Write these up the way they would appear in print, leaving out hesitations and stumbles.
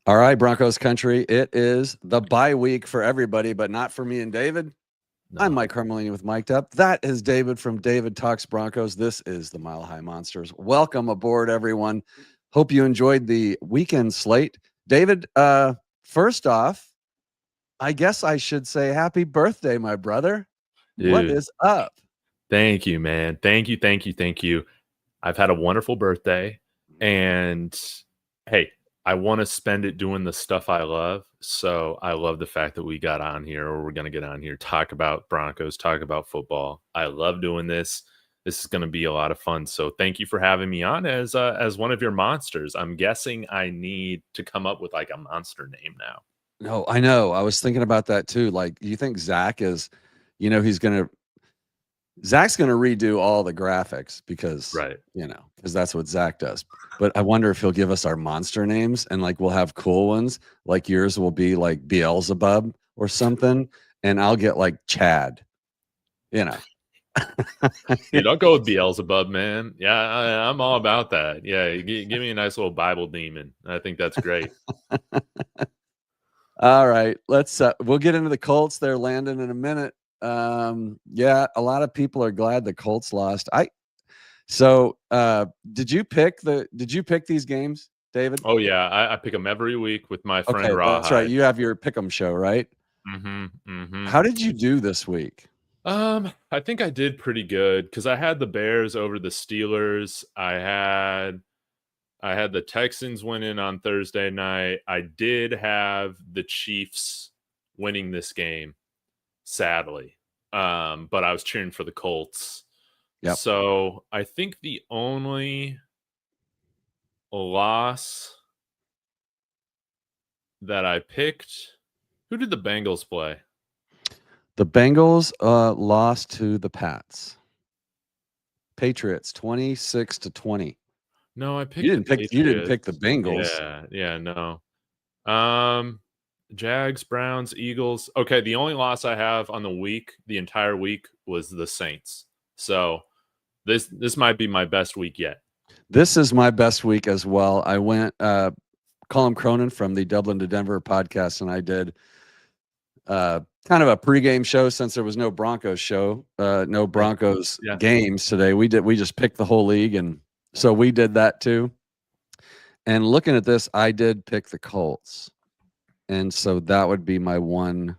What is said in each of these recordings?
All right, Broncos country. It is the bye week for everybody, but not for me and David. I'm No. Mike Carmelini with Mic'd Up. That is David from David Talks Broncos. This is the Mile High Monsters. Welcome aboard, everyone. Hope you enjoyed the weekend slate. David, first off, I guess I should say happy birthday, my brother. What Dude, is up? thank you, man. Thank you. I've had a wonderful birthday, and hey, I want to spend it doing the stuff I love. So I love the fact that we got on here, or we're going to get on here, talk about Broncos, talk about football. I love doing this. This is going to be a lot of fun. So thank you for having me on as one of your monsters. I'm guessing I need to come up with like a monster name now. No, I know. I was thinking about that too. Like, you think Zach is, Zach's going to redo all the graphics because, Right. because that's what Zach does. But I wonder if he'll give us our monster names and like we'll have cool ones. Like yours will be like Beelzebub or something. And I'll get like Chad, you know. Dude, I'll go with Beelzebub, man. Yeah, I'm all about that. Yeah, give me a nice little Bible demon. I think that's great. All right. We'll get into the Colts. They're landing in a minute. Yeah, a lot of people are glad the Colts lost. Did you pick these games, David? Oh yeah, I pick them every week with my friend Okay, that's right. Rawhide. You have your pick'em show, right? Mm-hmm. How did you do this week? I think I did pretty good because I had the Bears over the Steelers. I had the Texans winning on Thursday night. I did have the Chiefs winning this game, sadly. But I was cheering for the Colts. Yep. So I think the only loss that I picked, who did the Bengals play? The Bengals lost to the Patriots 26-20. No, I picked You the didn't pick the Patriots. Bengals. Yeah, no. Um, Jags, Browns, Eagles. Okay, the only loss I have on the week, the entire week, was the Saints. So this might be my best week yet. This is my best week as well. I went Colin Cronin from the Dublin to Denver podcast, and I did kind of a pregame show since there was no Broncos show, no Broncos Yeah. games today. We just picked the whole league, and so we did that too. And looking at this, I did pick the Colts, and so that would be my one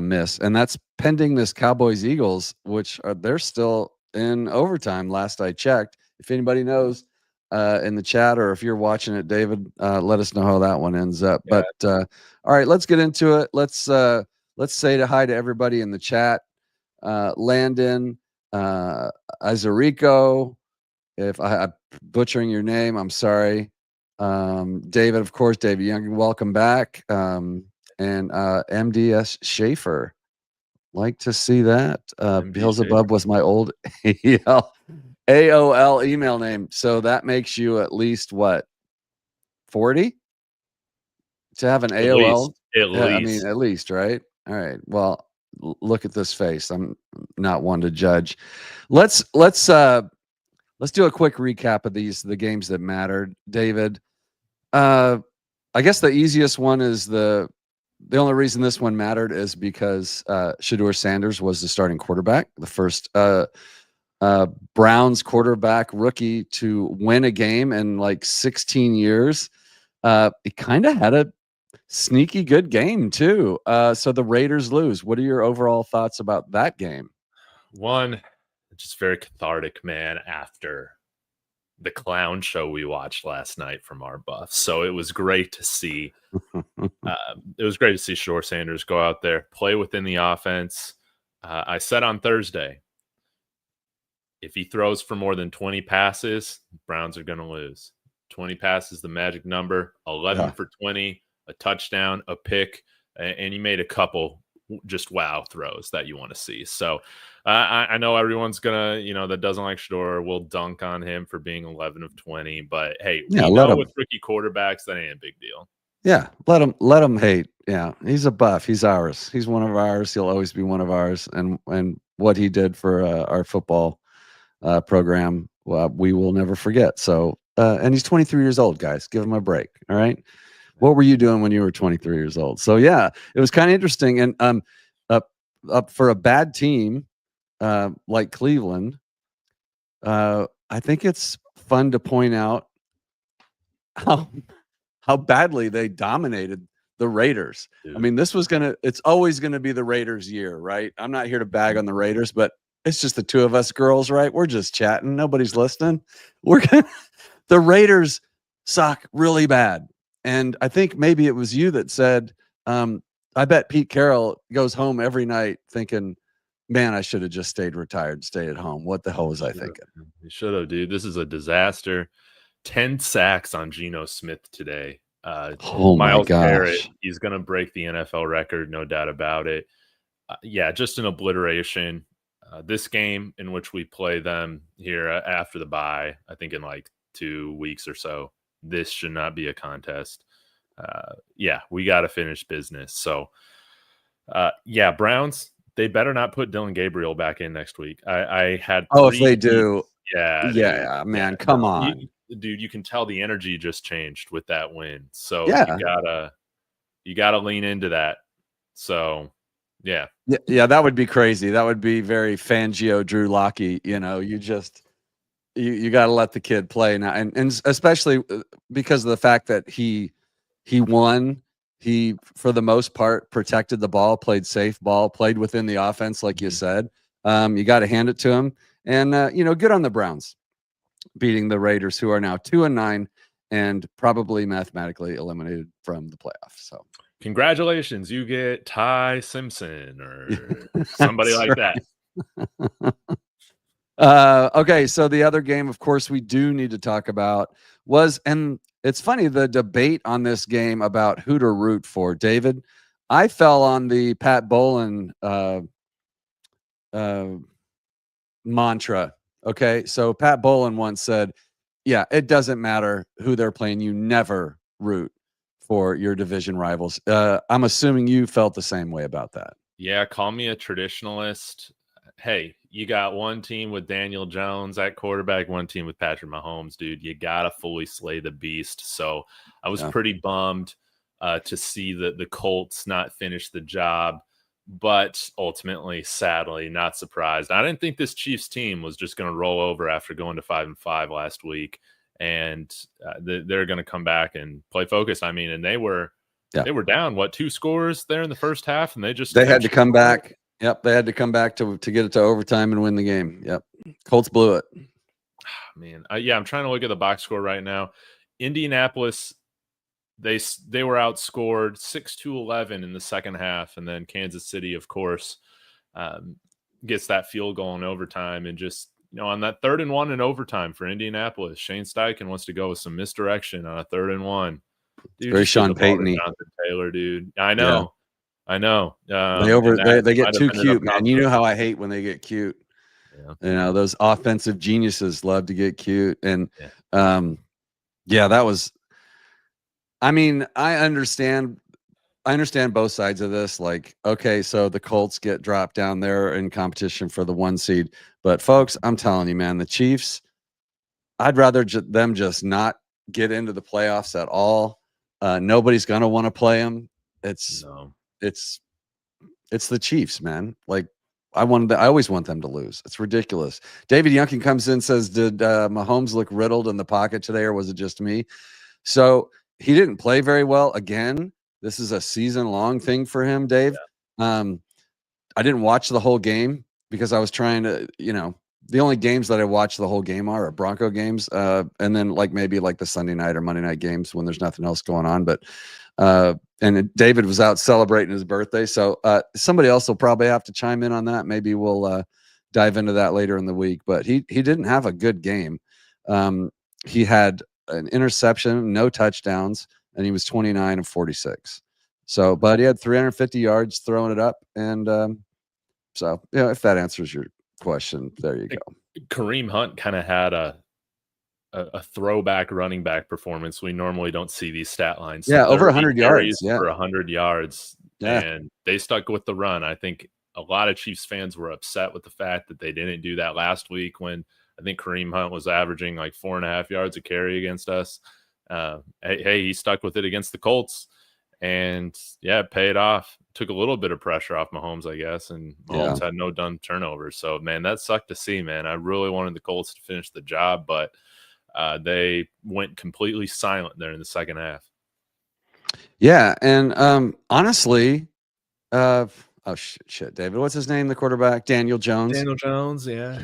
miss, and that's pending this Cowboys Eagles, which they're still in overtime. Last I checked. If anybody knows in the chat, or if you're watching it, David, let us know how that one ends up. Yeah. But all right, let's get into it. Let's say hi to everybody in the chat. Landon, Azarico. If I'm butchering your name, I'm sorry. David, of course, David Young, welcome back. And MDS Schaefer, like to see that. Beelzebub was my old AOL email name. So that makes you at least what, 40 to have an AOL? At least. I mean, at least, right? All right. Well, look at this face. I'm not one to judge. Let's do a quick recap of the games that mattered, David. I guess the easiest one is the only reason this one mattered is because Shedeur Sanders was the starting quarterback, the first Browns quarterback rookie to win a game in like 16 years. He kind of had a sneaky good game too. So the Raiders lose. What are your overall thoughts about that game? One, just very cathartic, man, after the clown show we watched last night from our buffs. So it was great to see. Shedeur Sanders go out there, play within the offense. I said on Thursday, if he throws for more than 20 passes, Browns are going to lose. 20 passes, the magic number. 11 for 20, a touchdown, a pick, and he made a couple just wow throws that you want to see. So I know everyone's gonna, that doesn't like Shedeur will dunk on him for being 11 of 20, but hey, we know with rookie quarterbacks that ain't a big deal. Yeah, let him hate. Yeah, he's a buff. He's ours. He's one of ours. He'll always be one of ours. And what he did for our football program, we will never forget. So and he's 23 years old, guys. Give him a break. All right. What were you doing when you were 23 years old? So yeah, it was kind of interesting. And up for a bad team like Cleveland, I think it's fun to point out how how badly they dominated the Raiders. I mean, it's always gonna be the Raiders' year, right? I'm not here to bag on the Raiders, but it's just the two of us girls, right? We're just chatting. Nobody's listening. The Raiders suck really bad. And I think maybe it was you that said, I bet Pete Carroll goes home every night thinking, man, I should have just stayed retired, stayed at home. What the hell was I thinking? You should have, dude. This is a disaster. 10 sacks on Geno Smith today. Oh my Miles Garrett, gosh. he's going to break the NFL record, no doubt about it. Yeah, just an obliteration. This game in which we play them here after the bye, I think in like 2 weeks or so, this should not be a contest. Yeah, we got to finish business. So, yeah, Browns, they better not put Dylan Gabriel back in next week. I had Oh, if 3 they tweets. do, Yeah, dude. yeah, man, Yeah, come no, on. dude, you can tell the energy just changed with that win. So Yeah. you gotta lean into that. So yeah. Yeah, that would be crazy. That would be very Fangio, Drew Lockey. You got to let the kid play now, and especially because of the fact that he won. He, for the most part, protected the ball, played safe ball, played within the offense, like you said. You got to hand it to him, and good on the Browns beating the Raiders, who are now 2-9 and probably mathematically eliminated from the playoffs. So. Congratulations, you get Ty Simpson or somebody like that. Okay, so the other game, of course, we do need to talk about and it's funny, the debate on this game about who to root for. David, I fell on the Pat Bowlen mantra. Okay, so Pat Bowlen once said, yeah, it doesn't matter who they're playing. You never root for your division rivals. I'm assuming you felt the same way about that. Yeah, call me a traditionalist. Hey, you got one team with Daniel Jones at quarterback, one team with Patrick Mahomes, dude. You got to fully slay the beast. So I was pretty bummed to see the Colts not finish the job, but ultimately, sadly, not surprised. I didn't think this Chiefs team was just going to roll over after going to 5-5 last week, and they're going to come back and play focused. I mean, and they were down 2 scores there in the first half, and they had to come back. Yep, they had to come back to get it to overtime and win the game. Yep, Colts blew it. Man, yeah, I'm trying to look at the box score right now. Indianapolis, they were outscored 6-11 in the second half, and then Kansas City, of course, gets that field goal in overtime, and just on that 3rd and 1 in overtime for Indianapolis, Shane Steichen wants to go with some misdirection on a 3rd and 1. Dude, very Sean Payton-y. Jonathan Taylor, dude. I know. Yeah. I know. They get too cute, man. You know how I hate when they get cute. Yeah. Those offensive geniuses love to get cute. And that was, I mean, I understand both sides of this. Like, okay, so the Colts get dropped down there in competition for the 1 seed. But folks, I'm telling you, man, the Chiefs, I'd rather them just not get into the playoffs at all. Nobody's going to want to play them. It's the Chiefs, man. Like, I always want them to lose. It's ridiculous. David Youngkin comes in and says, did Mahomes look riddled in the pocket today, or was it just me? So he didn't play very well. Again, this is a season-long thing for him, Dave. Yeah. I didn't watch the whole game because I was trying to, the only games that I watch the whole game are Bronco games, and then maybe the Sunday night or Monday night games when there's nothing else going on. But and David was out celebrating his birthday, so somebody else will probably have to chime in on that. Maybe we'll dive into that later in the week. But he didn't have a good game. He had an interception, no touchdowns, and he was 29 of 46. So, but he had 350 yards throwing it up, and so if that answers your question, there you go. Kareem Hunt kind of had a throwback running back performance. We normally don't see these stat lines. Yeah, over 100 yards. Yeah, for 100 yards. Yeah, and they stuck with the run. I think a lot of Chiefs fans were upset with the fact that they didn't do that last week when I think Kareem Hunt was averaging 4.5 yards a carry against us. Hey, he stuck with it against the Colts, and yeah, it paid off. Took a little bit of pressure off Mahomes, I guess, and Mahomes had no dumb turnovers. So, man, that sucked to see, man. I really wanted the Colts to finish the job, but they went completely silent there in the second half. Yeah, and honestly, oh shit, David, what's his name? The quarterback, Daniel Jones. Daniel Jones, yeah.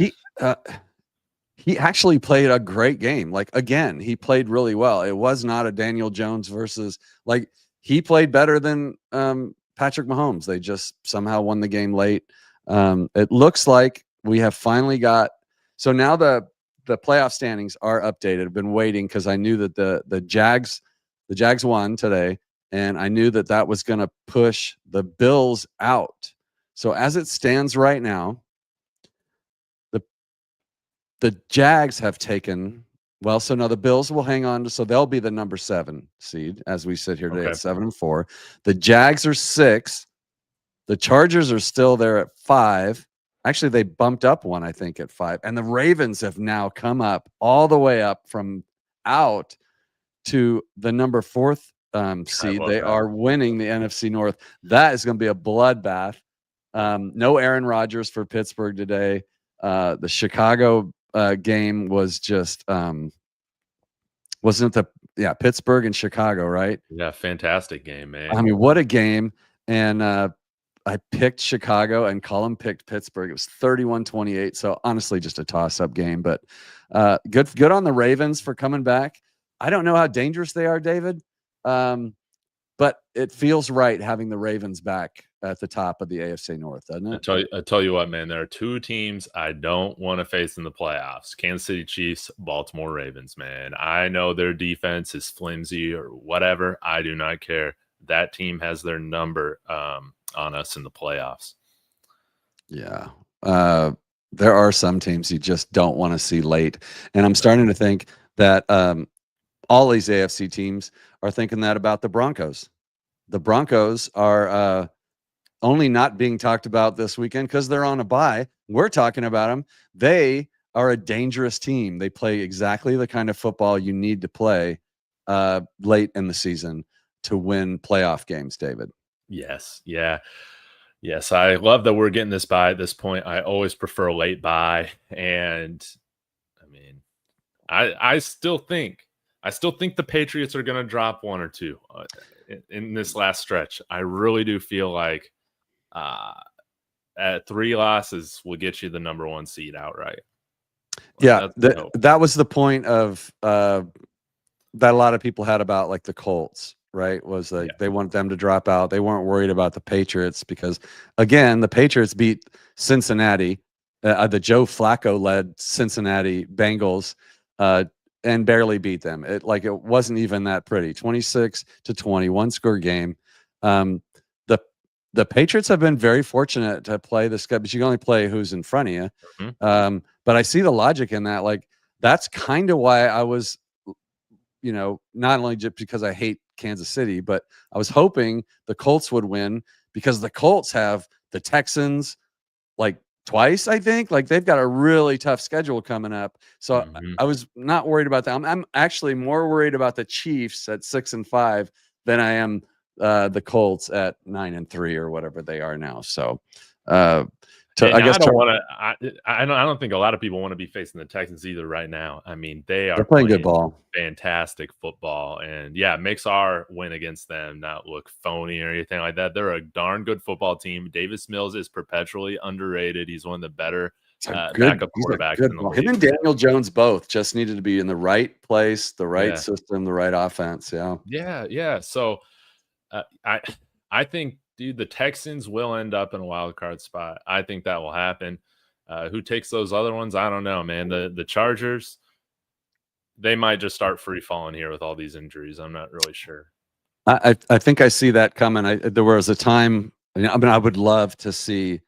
He actually played a great game. Like, again, he played really well. It was not a Daniel Jones versus, like, he played better than Patrick Mahomes. They just somehow won the game late. It looks like we have finally got, so now the playoff standings are updated. I've been waiting because I knew that the Jags won today, and I knew that that was going to push the Bills out. So as it stands right now, the Jags have taken, well, so now the Bills will hang on to, so they'll be the number 7 seed as we sit here today at 7-4. The Jags are 6. The Chargers are still there at 5. Actually, they bumped up one, I think, at 5. And the Ravens have now come up all the way up from out to the number 4th seed. They are winning the NFC North. That is going to be a bloodbath. No Aaron Rodgers for Pittsburgh today. The Chicago game was just wasn't it Pittsburgh and Chicago, right? Yeah, fantastic game, man. I mean, what a game. And I picked Chicago and Colin picked Pittsburgh. It was 31-28. So honestly, just a toss-up game. But good on the Ravens for coming back. I don't know how dangerous they are, David. But it feels right having the Ravens back at the top of the AFC North, doesn't it? I tell you what, man, there are 2 teams I don't want to face in the playoffs. Kansas City Chiefs, Baltimore Ravens, man. I know their defense is flimsy or whatever. I do not care. That team has their number on us in the playoffs. Yeah. There are some teams you just don't want to see late. And I'm starting to think that all these AFC teams are thinking that about the Broncos. The Broncos are only not being talked about this weekend because they're on a bye. We're talking about them. They are a dangerous team. They play exactly the kind of football you need to play late in the season to win playoff games, David. Yes. Yeah. Yes. I love that we're getting this bye at this point. I always prefer a late bye. And I mean, I still think the Patriots are going to drop 1 or 2 in this last stretch. I really do feel like at 3 losses will get you the number 1 seed outright. Yeah, that was the point of that a lot of people had about like the Colts, right? Was like they want them to drop out. They weren't worried about the Patriots because, again, the Patriots beat Cincinnati, the Joe Flacco led Cincinnati Bengals, and barely beat them. It wasn't even that pretty. 26-20, 1-score game. The Patriots have been very fortunate to play this guy, but you can only play who's in front of you. Mm-hmm. But I see the logic in that. Like, that's kind of why I was, not only just because I hate Kansas City, but I was hoping the Colts would win because the Colts have the Texans like twice, I think. Like, they've got a really tough schedule coming up. So I was not worried about that. I'm actually more worried about the Chiefs at 6-5 than I am the Colts at 9-3 or whatever they are now. So I guess I don't think a lot of people want to be facing the Texans either right now. I mean, they're playing good ball, fantastic football, and yeah, it makes our win against them not look phony or anything like that. They're a darn good football team. Davis Mills is perpetually underrated. He's one of the better backup quarterbacks in the league. Him and Daniel Jones both just needed to be in the right place, the right system, the right offense. Yeah. So I think, dude, the Texans will end up in a wild card spot. I think that will happen. Who takes those other ones? I don't know, man. The Chargers, they might just start free falling here with all these injuries. I'm not really sure. I think I see that coming. There was a time. I would love to see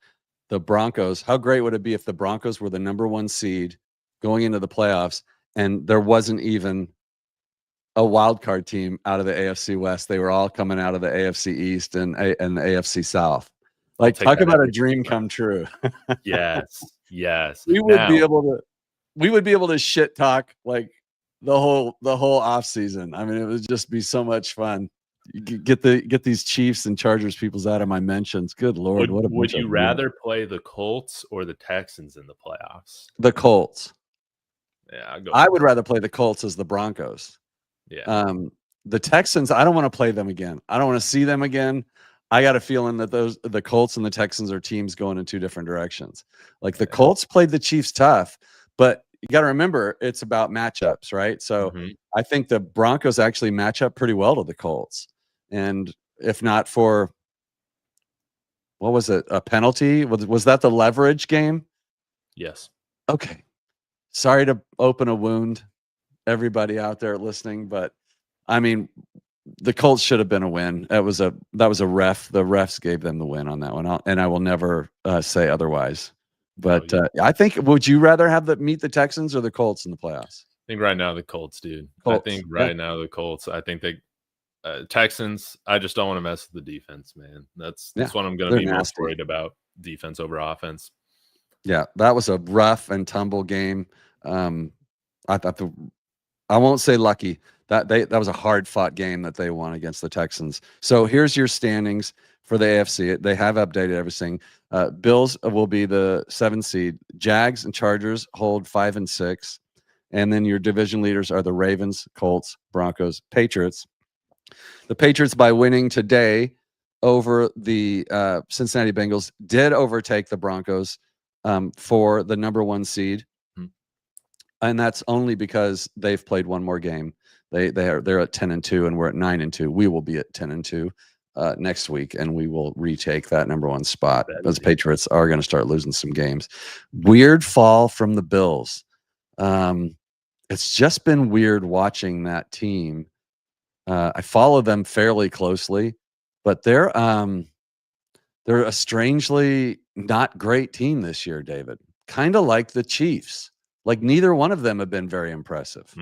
the Broncos. How great would it be if the Broncos were the number 1 seed going into the playoffs and there wasn't even a wild card team out of the AFC West? They were all coming out of the AFC East and the AFC South. Like, talk about a dream come true. Yes. We would be able to shit talk like the whole off season. I mean, it would just be so much fun. Get these Chiefs and Chargers peoples out of my mentions. Good Lord, what a Would bunch of you rather play the Colts or the Texans in the playoffs? the Colts. Yeah, I'll go I with would the rather play the Colts as the Broncos. yeah. The Texans, I don't want to play them again. I don't want to see them again. I got a feeling that the Colts and the Texans are teams going in two different directions. Like the Colts played the Chiefs tough, but you got to remember it's about matchups, right? So I think the Broncos actually match up pretty well to the Colts. And if not for what was it, a penalty? Was that the leverage game? Yes. Okay. Sorry to open a wound, everybody out there listening, but I mean, the Colts should have been a win. That was a ref. The refs gave them the win on that one, and I will never say otherwise. But I think, would you rather have meet the Texans or the Colts in the playoffs? I think right now the Colts, dude. Colts. I think right now the Colts. I think they Texans. I just don't want to mess with the defense, man. That's what I'm going to be most worried about. Defense over offense. Yeah, that was a rough and tumble game. I thought I won't say lucky. That was a hard fought game that they won against the Texans. So here's your standings for the AFC. They have updated everything. Bills will be the 7th seed. Jags and Chargers hold 5 and 6. And then your division leaders are the Ravens, Colts, Broncos, Patriots. The Patriots, by winning today over the Cincinnati Bengals, did overtake the Broncos for the number 1 seed. And that's only because they've played one more game. They're at 10-2, and we're at 9-2. We will be at 10-2 next week, and we will retake that number 1 spot. Those Patriots are going to start losing some games. Weird fall from the Bills. It's just been weird watching that team. I follow them fairly closely, but they're a strangely not great team this year, David. Kind of like the Chiefs. Like neither one of them have been very impressive.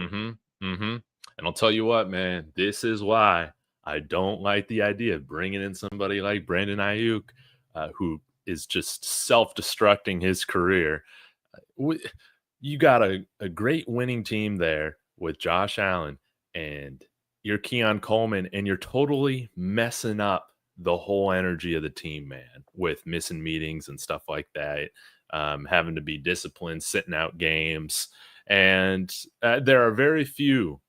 And I'll tell you what, man, this is why I don't like the idea of bringing in somebody like Brandon Ayuk, who is just self-destructing his career. You got a great winning team there with Josh Allen, and you're Keon Coleman, and you're totally messing up the whole energy of the team, man, with missing meetings and stuff like that. Having to be disciplined, sitting out games. And there are very few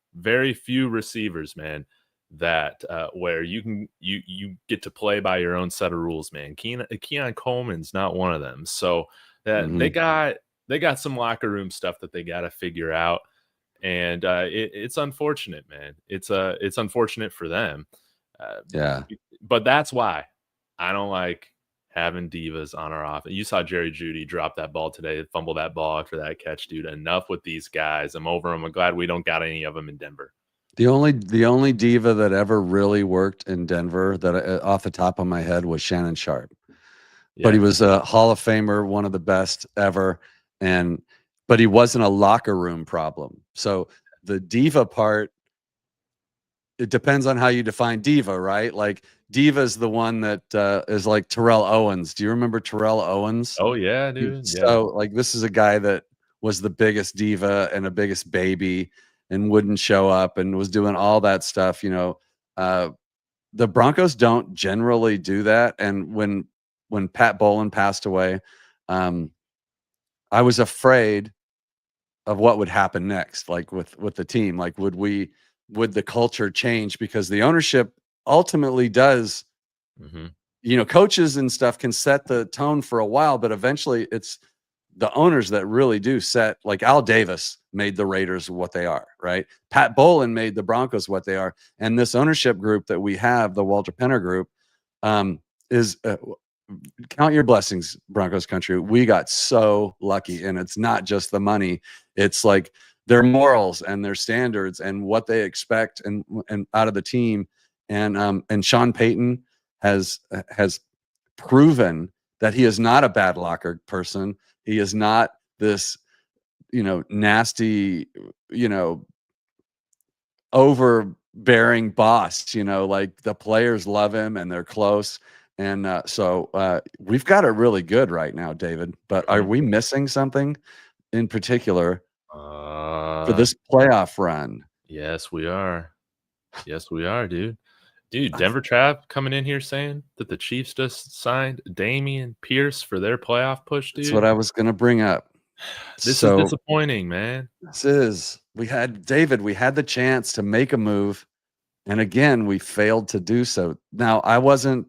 receivers, man, that where you get to play by your own set of rules, man. Keon Coleman's not one of them. So they got some locker room stuff that they got to figure out. And it's unfortunate, man. It's unfortunate for them. But that's why I don't like having divas on our offense. You saw Jerry Jeudy drop that ball today, fumble that ball after that catch, dude. Enough with these guys. I'm over them. I'm glad we don't got any of them in Denver. The only diva that ever really worked in Denver that off the top of my head was Shannon Sharp. Yeah. But he was a Hall of Famer, one of the best ever. But he wasn't a locker room problem. So the diva part, it depends on how you define diva, right? Like diva is the one that is like Terrell Owens. Do you remember Terrell Owens? Oh yeah, dude. So like this is a guy that was the biggest diva and the biggest baby and wouldn't show up and was doing all that stuff. You know, the Broncos don't generally do that. And when Pat Bowlen passed away, I was afraid of what would happen next, like with the team. Like would the culture change? Because the ownership ultimately does, you know, coaches and stuff can set the tone for a while, but eventually it's the owners that really do set. Like Al Davis made the Raiders what they are, right? Pat Bowlen made the Broncos what they are. And this ownership group that we have, the Walter Penner group, is count your blessings, Broncos country. We got so lucky, and it's not just the money. It's like their morals and their standards and what they expect and out of the team. And Sean Payton has proven that he is not a bad locker person. He is not this, you know, nasty, you know, overbearing boss. You know, like the players love him and they're close. And so we've got it really good right now, David. But are we missing something in particular? for this playoff run. Yes, we are. Yes, we are, dude. Dude, Denver Trav coming in here saying that the Chiefs just signed Damian Pierce for their playoff push, That's dude. what I was going to bring up. This is So disappointing, man. we had the chance to make a move, and again, we failed to do so. Now, I wasn't,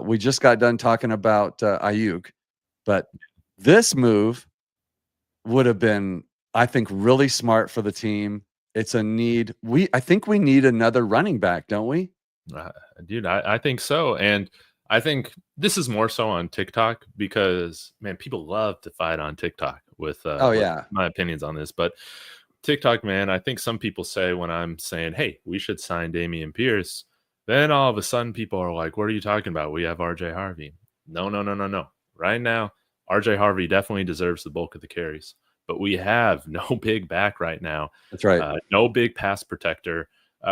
we just got done talking about Ayuk, but this move would have been, I think, really smart for the team. It's a need. I think we need another running back, don't we? Dude, I think so. And I think this is more so on TikTok because, man, people love to fight on TikTok with my opinions on this. But TikTok, man, I think some people say when I'm saying, hey, we should sign Damian Pierce, then all of a sudden people are like, what are you talking about? We have RJ Harvey. No. Right now, RJ Harvey definitely deserves the bulk of the carries, but we have no big back right now. That's right. No big pass protector.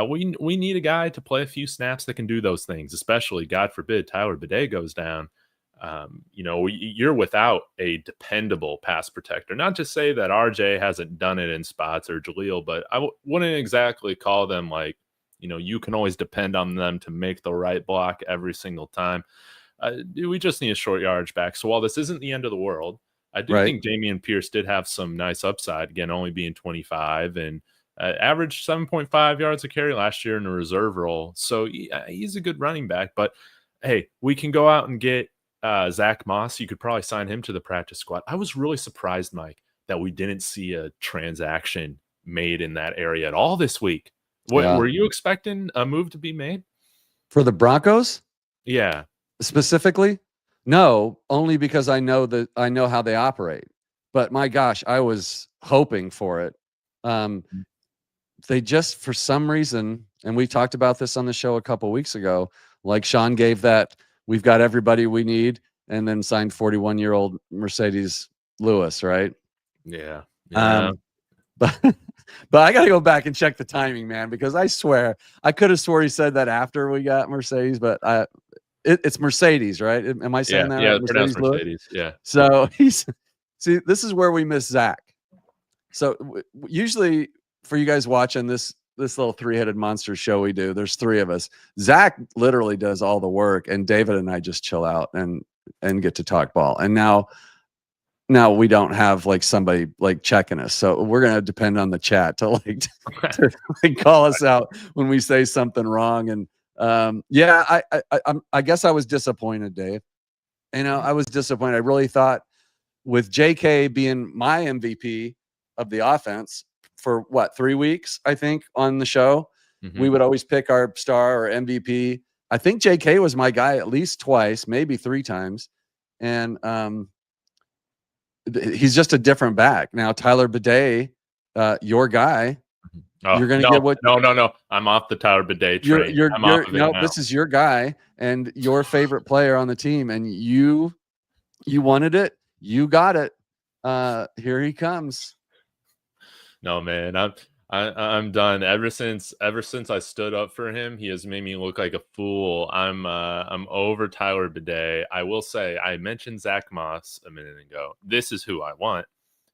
We need a guy to play a few snaps that can do those things, especially, God forbid, Tyler Bidet goes down. You're without a dependable pass protector. Not to say that RJ hasn't done it in spots or Jaleel, but I wouldn't exactly call them like, you can always depend on them to make the right block every single time. We just need a short yardage back. So while this isn't the end of the world, I do think Damian Pierce did have some nice upside, again, only being 25 and averaged 7.5 yards a carry last year in a reserve role. So he's a good running back. But, hey, we can go out and get Zach Moss. You could probably sign him to the practice squad. I was really surprised, Mike, that we didn't see a transaction made in that area at all this week. Were you expecting a move to be made? For the Broncos? Yeah. Specifically? No, only because I know how they operate. But my gosh, I was hoping for it. They just, for some reason, and we talked about this on the show a couple weeks ago, like Sean gave that, we've got everybody we need, and then signed 41-year-old Mercedes Lewis, right? Yeah. But I got to go back and check the timing, man, because I swear I could have swore he said that after we got Mercedes, but it's Mercedes, right? Am I saying that right? Mercedes. Yeah. So see, this is where we miss Zach. So usually for you guys watching this little three-headed monster show we do, there's three of us. Zach literally does all the work, and David and I just chill out and get to talk ball. And now we don't have like somebody like checking us, so we're gonna depend on the chat to like call us out when we say something wrong. And I guess I was disappointed, Dave. I was disappointed. I really thought with JK being my MVP of the offense for 3 weeks, I think, on the show, we would always pick our star or MVP. I think JK was my guy at least twice, maybe 3 times. And he's just a different back. Now, Tyler Bidet, your guy, you're going to get what? No. I'm off the Tyler Bidet train. I'm off of it now. This is your guy and your favorite player on the team, and you wanted it. You got it. Here he comes. No, man, I'm done. Ever since I stood up for him, he has made me look like a fool. I'm over Tyler Bidet. I will say, I mentioned Zach Moss a minute ago. This is who I want.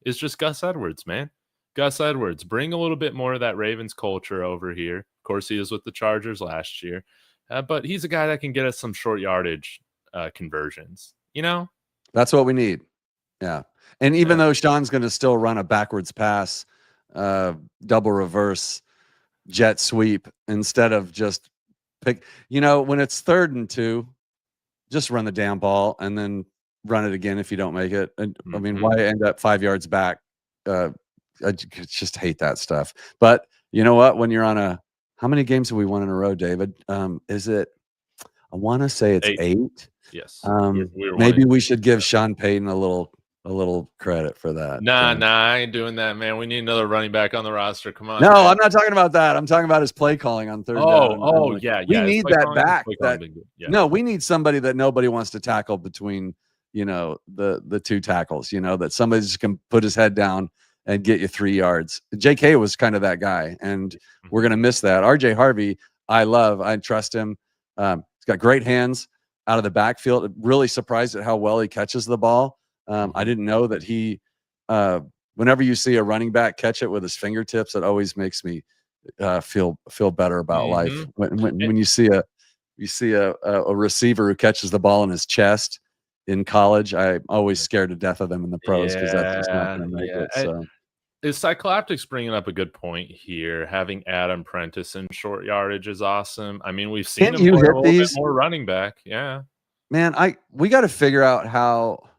It's just Gus Edwards, man. Gus Edwards, bring a little bit more of that Ravens culture over here. Of course, he was with the Chargers last year, but he's a guy that can get us some short yardage conversions. That's what we need. Yeah, and even though Sean's going to still run a backwards pass, double reverse jet sweep instead of just pick, when it's 3rd and 2, just run the damn ball and then run it again if you don't make it. And I mean, why end up 5 yards back? I just hate that stuff. But you know what? When you're on how many games have we won in a row, David? Is it, I want to say it's 8. Yes. Maybe we should give Sean Payton a little credit for that. Nah, I ain't doing that, man. We need another running back on the roster. Come on. No, man. I'm not talking about that. I'm talking about his play calling on 3rd down. Yeah. We need that back. No, we need somebody that nobody wants to tackle between, the 2 tackles, that somebody just can put his head down and get you 3 yards. JK was kind of that guy, and we're going to miss that. RJ Harvey, I trust him. He's got great hands out of the backfield. Really surprised at how well he catches the ball. I didn't know that he whenever you see a running back catch it with his fingertips, it always makes me feel better about life. When you see a receiver who catches the ball in his chest in college, I'm always scared to death of them in the pros because that's just not going to make it. So. Is Cycloptics bringing up a good point here? Having Adam Prentice in short yardage is awesome. I mean, we've seen Can't him you play hit a little bit these? more running back. Yeah. Man, we got to figure out how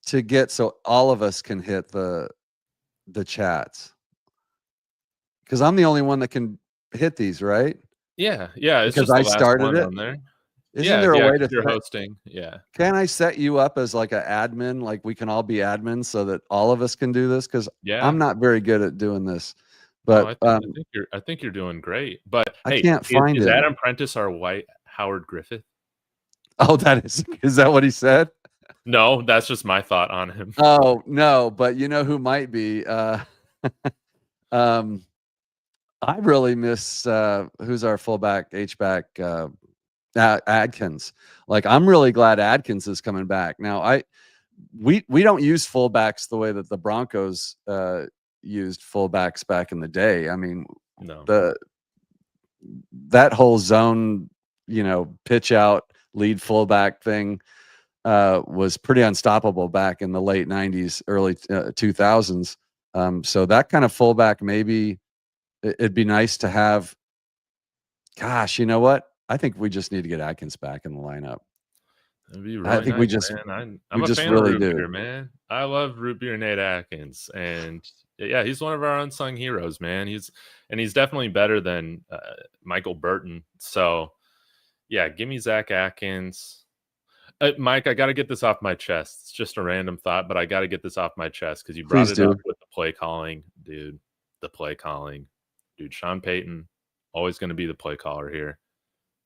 to get so all of us can hit the chats. Because I'm the only one that can hit these, right? Yeah. Yeah. It's Because just I the last started one it. on there. Isn't there a way to you're hosting. Yeah. Can I set you up as like an admin? Like we can all be admins so that all of us can do this? Because Yeah. I'm not very good at doing this. No, But I think you're doing great. But I hey, can't find is it. Adam Prentice our white Howard Griffith? Oh, is that what he said? No, that's just my thought on him. Oh, no, but you know who might be? I really miss who's our fullback, H-back, Adkins. Like I'm really glad Adkins is coming back. Now we don't use fullbacks the way that the Broncos used fullbacks back in the day. I mean, No. that whole zone, pitch out lead fullback thing was pretty unstoppable back in the late 90s, early 2000s. So that kind of fullback, maybe it'd be nice to have. Gosh, you know what? I think we just need to get Atkins back in the lineup. That'd be really I think nice, man. I'm a fan really of root do. beer, man. I love root beer Nate Atkins, and yeah, he's one of our unsung heroes, man. He's definitely better than Michael Burton. So yeah, give me Zach Atkins. Mike, I got to get this off my chest. It's just a random thought, but I got to get this off my chest because you brought it up with the play calling, dude. The play calling, dude. Sean Payton, always going to be the play caller here.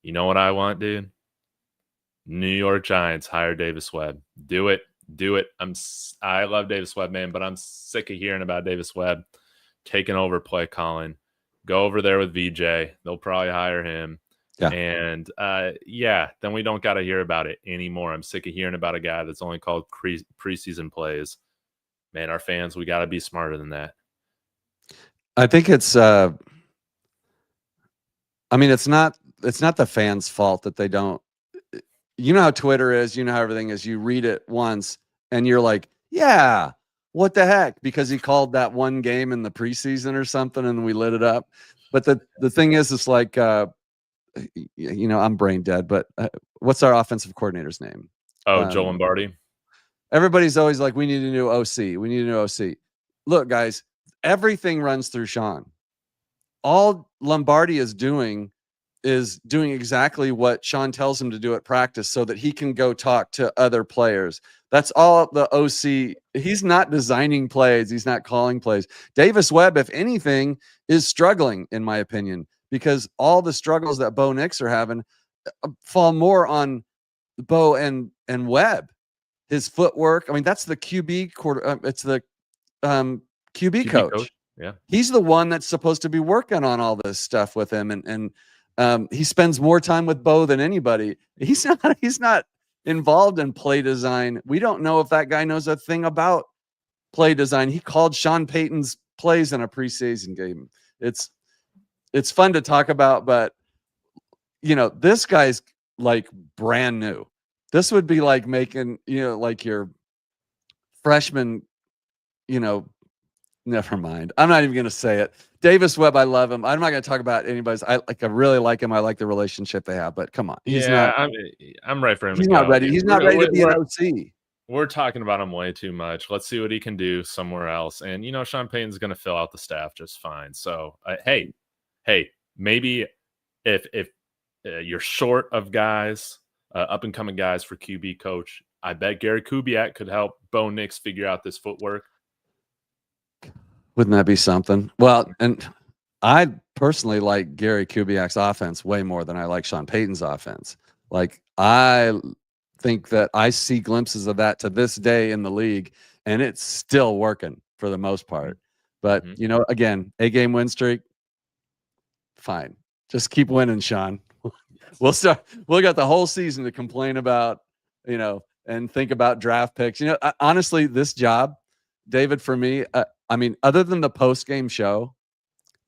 You know what I want, dude? New York Giants hire Davis Webb. Do it. I love Davis Webb, man, but I'm sick of hearing about Davis Webb taking over play calling. Go over there with VJ. They'll probably hire him. Yeah. And then we don't got to hear about it anymore. I'm sick of hearing about a guy that's only called preseason plays. Man, our fans, we got to be smarter than that. I think it's it's not the fans' fault that they don't. You know how Twitter is, you know how everything is. You read it once and you're like, yeah, what the heck? Because he called that one game in the preseason or something and we lit it up. But the thing is, it's like, I'm brain dead, but what's our offensive coordinator's name? Oh, Joe Lombardi. Everybody's always like, we need a new OC. We need a new OC. Look, guys, everything runs through Sean. All Lombardi is doing exactly what Sean tells him to do at practice so that he can go talk to other players. That's all the OC. He's not designing plays. He's not calling plays. Davis Webb, if anything, is struggling, in my opinion, because all the struggles that Bo Nix are having fall more on Bo and Webb. His footwork. I mean, that's the QB quarter. It's the QB coach. Yeah. He's the one that's supposed to be working on all this stuff with him. And he spends more time with Bo than anybody. He's not involved in play design. We don't know if that guy knows a thing about play design. He called Sean Payton's plays in a preseason game. It's fun to talk about, but this guy's like brand new. This would be like making, like your freshman, never mind. I'm not even going to say it. Davis Webb, I love him. I'm not going to talk about anybody's. I really like him. I like the relationship they have, but come on. I'm right for him. He's not ready. He's not ready to be an OC. We're talking about him way too much. Let's see what he can do somewhere else. And, Sean Payton's going to fill out the staff just fine. So, hey, maybe if you're short of guys, up and coming guys for QB coach, I bet Gary Kubiak could help Bo Nix figure out this footwork. Wouldn't that be something? Well, and I personally like Gary Kubiak's offense way more than I like Sean Payton's offense. Like, I think that I see glimpses of that to this day in the league, and it's still working for the most part. But, again, 8-game win streak, fine. Just keep winning, Sean. We'll got the whole season to complain about, and think about draft picks. Honestly, this job, David, for me, I mean, other than the post game show,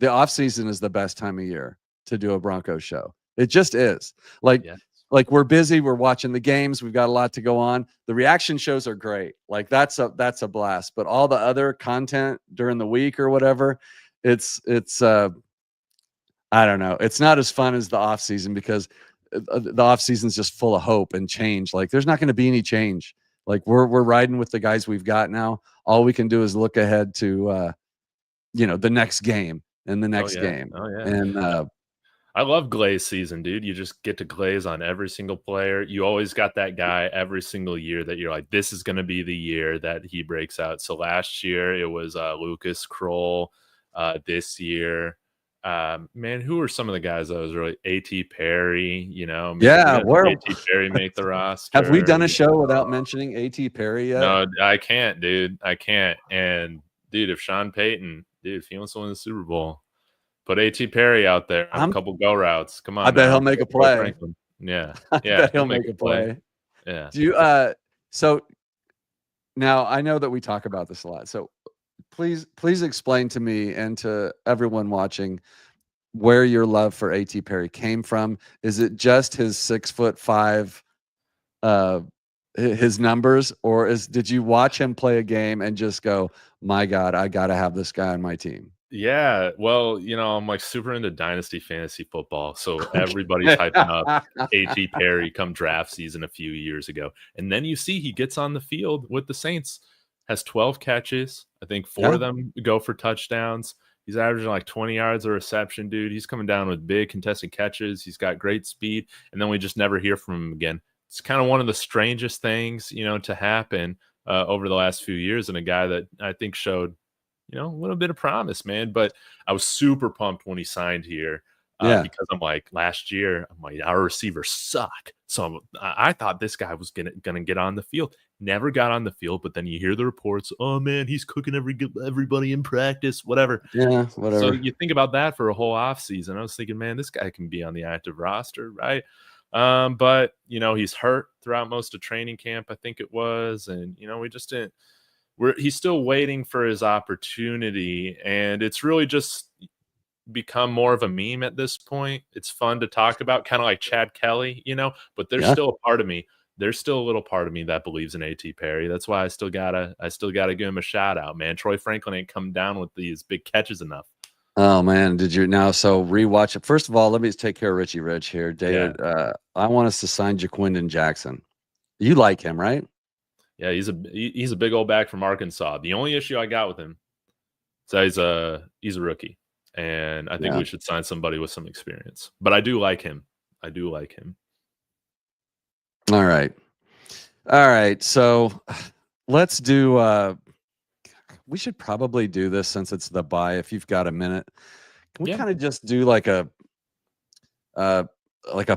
the off season is the best time of year to do a Broncos show. It just is. Like, Yeah. like we're busy, we're watching the games, we've got a lot to go on. The reaction shows are great. Like that's a blast. But all the other content during the week or whatever, it's I don't know. It's not as fun as the off season because the off season is just full of hope and change. Like there's not going to be any change. Like we're riding with the guys we've got now. All we can do is look ahead to the next game and the Oh next yeah. game. Oh yeah. And I love glaze season, dude. You just get to glaze on every single player. You always got that guy every single year that you're like, this is going to be the year that he breaks out. So last year it was Lucas Kroll. This year, man, who are some of the guys that was really A.T. Perry? You know, maybe we yeah, got where A.T. Perry make the have we roster. done a show without mentioning A.T. Perry yet? No, I can't, dude. I can't. And dude, if Sean Payton, dude, if he wants to win the Super Bowl, put A.T. Perry out there on a couple go routes. Come I on bet now. he'll make a Troy play. Franklin. Yeah. I Yeah. bet he'll make a play. Yeah. Do you so now I know that we talk about this a lot. So please explain to me and to everyone watching where your love for A.T. Perry came from. Is it just his 6'5" his numbers, or did you watch him play a game and just go, my God, I gotta have this guy on my team? Yeah. Well, I'm like super into dynasty fantasy football. So everybody's Okay. hyping up A.T. Perry come draft season a few years ago. And then you see he gets on the field with the Saints, has 12 catches. I think four Yeah. of them go for touchdowns. He's averaging like 20 yards a reception, dude. He's coming down with big contested catches. He's got great speed. And then we just never hear from him again. It's kind of one of the strangest things, to happen over the last few years. And a guy that I think showed a little bit of promise, man. But I was super pumped when he signed here Yeah. because I'm like, last year, I'm like, our receivers suck. So I thought this guy was gonna get on the field. Never got on the field, but then you hear the reports. Oh man, he's cooking everybody in practice, whatever. Yeah, So whatever. you think about that for a whole off season. I was thinking, man, this guy can be on the active roster, right? But he's hurt throughout most of training camp, I think it was, and we just didn't. He's still waiting for his opportunity, and it's really just become more of a meme at this point. It's fun to talk about, kind of like Chad Kelly, but there's Yeah. still a part of me. There's still a little part of me that believes in A.T. Perry. That's why I still gotta give him a shout out, man. Troy Franklin ain't come down with these big catches enough. Oh man, did you now? So rewatch it. First of all, let me take care of Richie Rich here, David. I want us to sign Jaquindon Jackson. You like him, right? Yeah, he's a big old back from Arkansas. The only issue I got with him is he's a rookie, and I think we should sign somebody with some experience. But I do like him. All right. So let's do. We should probably do this since it's the bye. If you've got a minute, can we kind of just do like a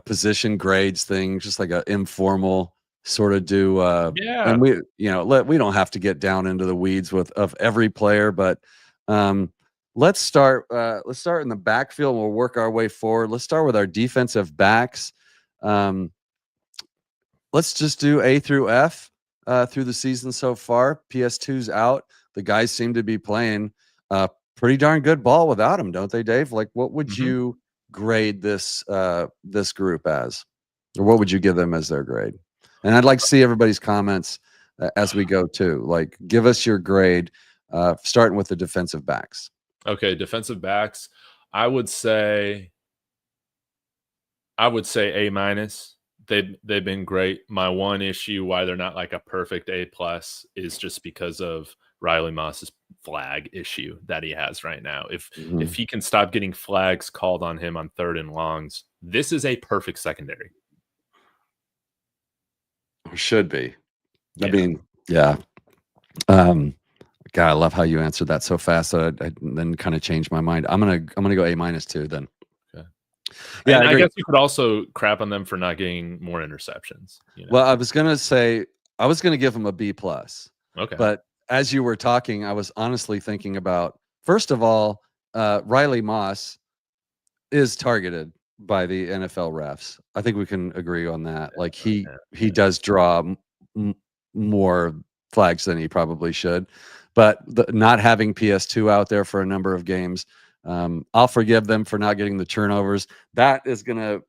position grades thing, just like an informal sort of do. And we don't have to get down into the weeds of every player, but let's start in the backfield and we'll work our way forward. Let's start with our defensive backs. Let's just do A through F through the season so far. PS2's out. The guys seem to be playing pretty darn good ball without him, don't they, Dave? Like, what would you grade this group as, or what would you give them as their grade? And I'd like to see everybody's comments as we go too. Like, give us your grade, starting with the defensive backs. Okay, defensive backs. I would say A-. They've been great. My one issue why they're not like a perfect A+ is just because of Riley Moss's flag issue that he has right now. If he can stop getting flags called on him on 3rd and longs, this is a perfect secondary. Should be. I mean, yeah. God, I love how you answered that so fast. So I then kind of changed my mind. I'm gonna go A- too then. Yeah, and I guess you could also crap on them for not getting more interceptions. Well, I was gonna give them a B+. Okay. But as you were talking, I was honestly thinking about, first of all, Riley Moss is targeted by the NFL refs. I think we can agree on that. Like he does draw more flags than he probably should. but not having PS2 out there for a number of games, I'll forgive them for not getting the turnovers. That is going to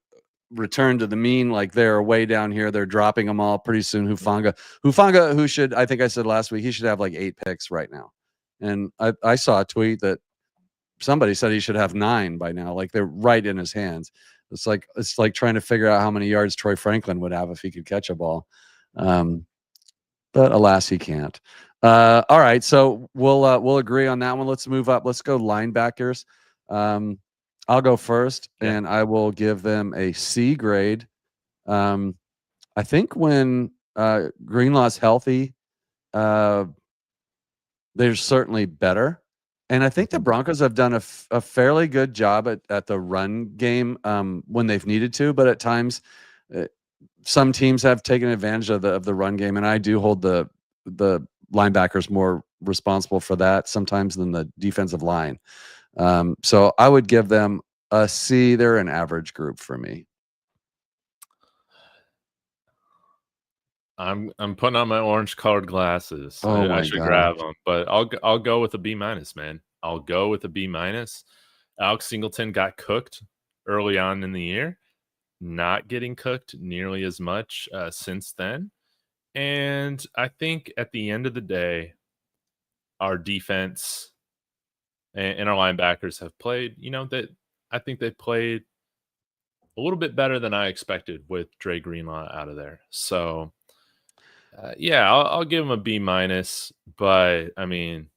return to the mean. Like they're way down here. They're dropping them all pretty soon. Hufanga, who should, I think I said last week, he should have like 8 picks right now. And I saw a tweet that somebody said he should have 9 by now. Like they're right in his hands. It's like trying to figure out how many yards Troy Franklin would have if he could catch a ball. But alas, he can't. All right. So we'll agree on that one. Let's move up. Let's go linebackers. I'll go first, and I will give them a C grade. I think when Greenlaw's healthy, they're certainly better. And I think the Broncos have done a fairly good job at the run game when they've needed to, but at times some teams have taken advantage of the run game, and I do hold the linebackers more responsible for that sometimes than the defensive line. So I would give them a C. They're an average group for me. I'm putting on my orange colored glasses. Oh I should grab them, but I'll go with a B-, man. I'll go with a B-. Alex Singleton got cooked early on in the year, not getting cooked nearly as much since then. And I think at the end of the day, our defense and our linebackers have played, that I think they played a little bit better than I expected with Dre Greenlaw out of there. So I'll give him a B-, but I mean,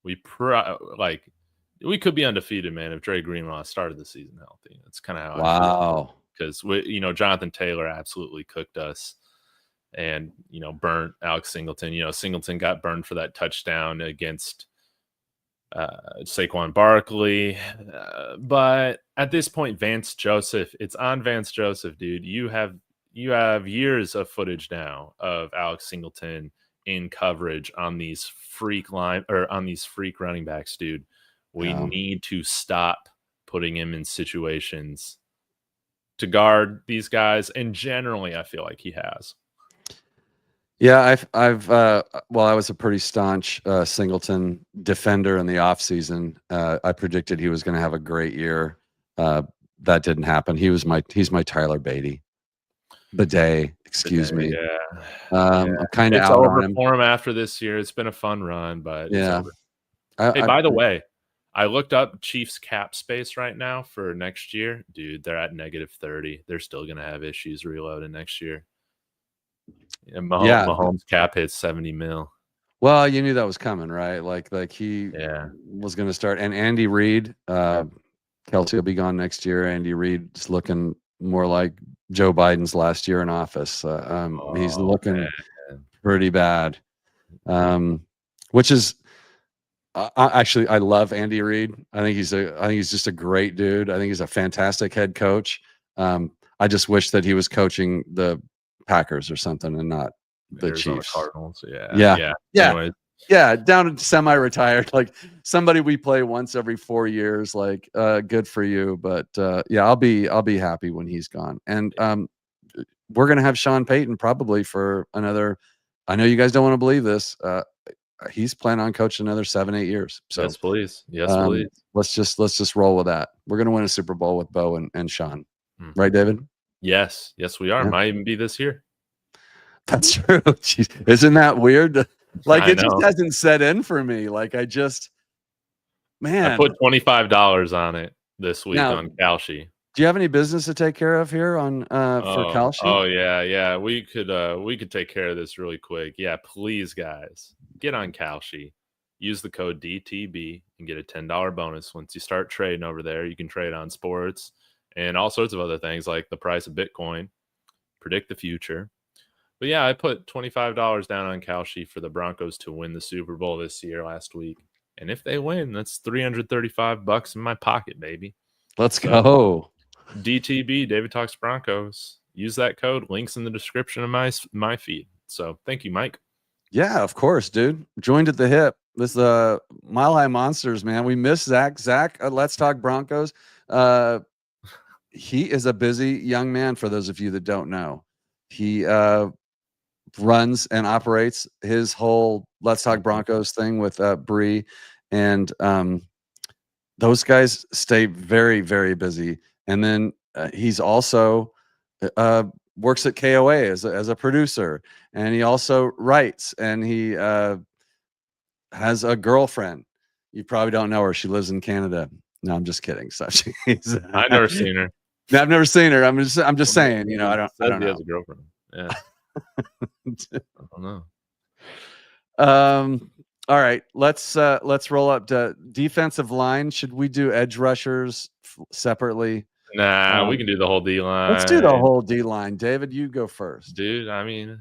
we could be undefeated, man, if Dre Greenlaw started the season healthy. That's kind of how I feel. Because Jonathan Taylor absolutely cooked us and burnt Alex Singleton. Singleton got burned for that touchdown against Saquon Barkley. But at this point, Vance Joseph, it's on Vance Joseph, dude. You have years of footage now of Alex Singleton in coverage on these freak running backs, dude. We need to stop putting him in situations to guard these guys. And generally, I feel like he has. Yeah, I was a pretty staunch Singleton defender in the offseason. I predicted he was going to have a great year. That didn't happen. He's my Tyler Bidet, excuse me. Yeah. I'm kind of It's out over on him. for him after this year. It's been a fun run, but yeah. It's over. Hey, by the way, I looked up Chiefs cap space right now for next year. Dude, they're at -30. They're still going to have issues reloading next year. And Mahomes cap hits 70 mil. Well, you knew that was coming, right? Like he was going to start. And Andy Reid, Kelsey will be gone next year. Andy Reid's looking more like Joe Biden's last year in office. He's looking pretty bad, which is actually, I love Andy Reid. I think he's just a great dude. I think he's a fantastic head coach. I just wish that he was coaching the Packers or something and not the Arizona Chiefs. Cardinals. Yeah. Anyways. Yeah, down to semi-retired, like somebody we play once every 4 years. Like, good for you, but I'll be happy when he's gone. And we're gonna have Sean Payton probably for another. I know you guys don't want to believe this. He's planning on coaching another 7-8 years. So yes, please. Please. Let's just roll with that. We're gonna win a Super Bowl with Bo and Sean, right, David? Yes, we are. Might even be this year. That's true. Jeez. Isn't that weird? Like it just hasn't set in for me. Like I put $25 on it this week on Kalshi. Do you have any business to take care of here on for Kalshi? Oh yeah. We could take care of this really quick. Yeah, please, guys, get on Kalshi. Use the code DTB and get a $10 bonus once you start trading over there. You can trade on sports and all sorts of other things like the price of Bitcoin, predict the future. But yeah, I put $25 down on Kalshi for the Broncos to win the Super Bowl this year last week. And if they win, that's $335 in my pocket, baby. Let's go. DTB, David Talks Broncos. Use that code. Links in the description of my feed. So thank you, Mike. Yeah, of course, dude. Joined at the hip. This Mile High Monsters, man. We miss Zach. Zach, Let's Talk Broncos. He is a busy young man, for those of you that don't know. He runs and operates his whole Let's Talk Broncos thing with Bree, and those guys stay very, very busy. And then he's also works at KOA as a producer, and he also writes, and he has a girlfriend. You probably don't know her. She lives in Canada. No, I'm just kidding. So she's, I've never seen her. I've never seen her. I'm just saying, you know, I don't He know. has a girlfriend. Yeah. I don't know. All right, let's roll up to defensive line. Should we do edge rushers separately? Nah, we can do the whole D line. Let's do the whole D line. David, you go first. Dude, I mean,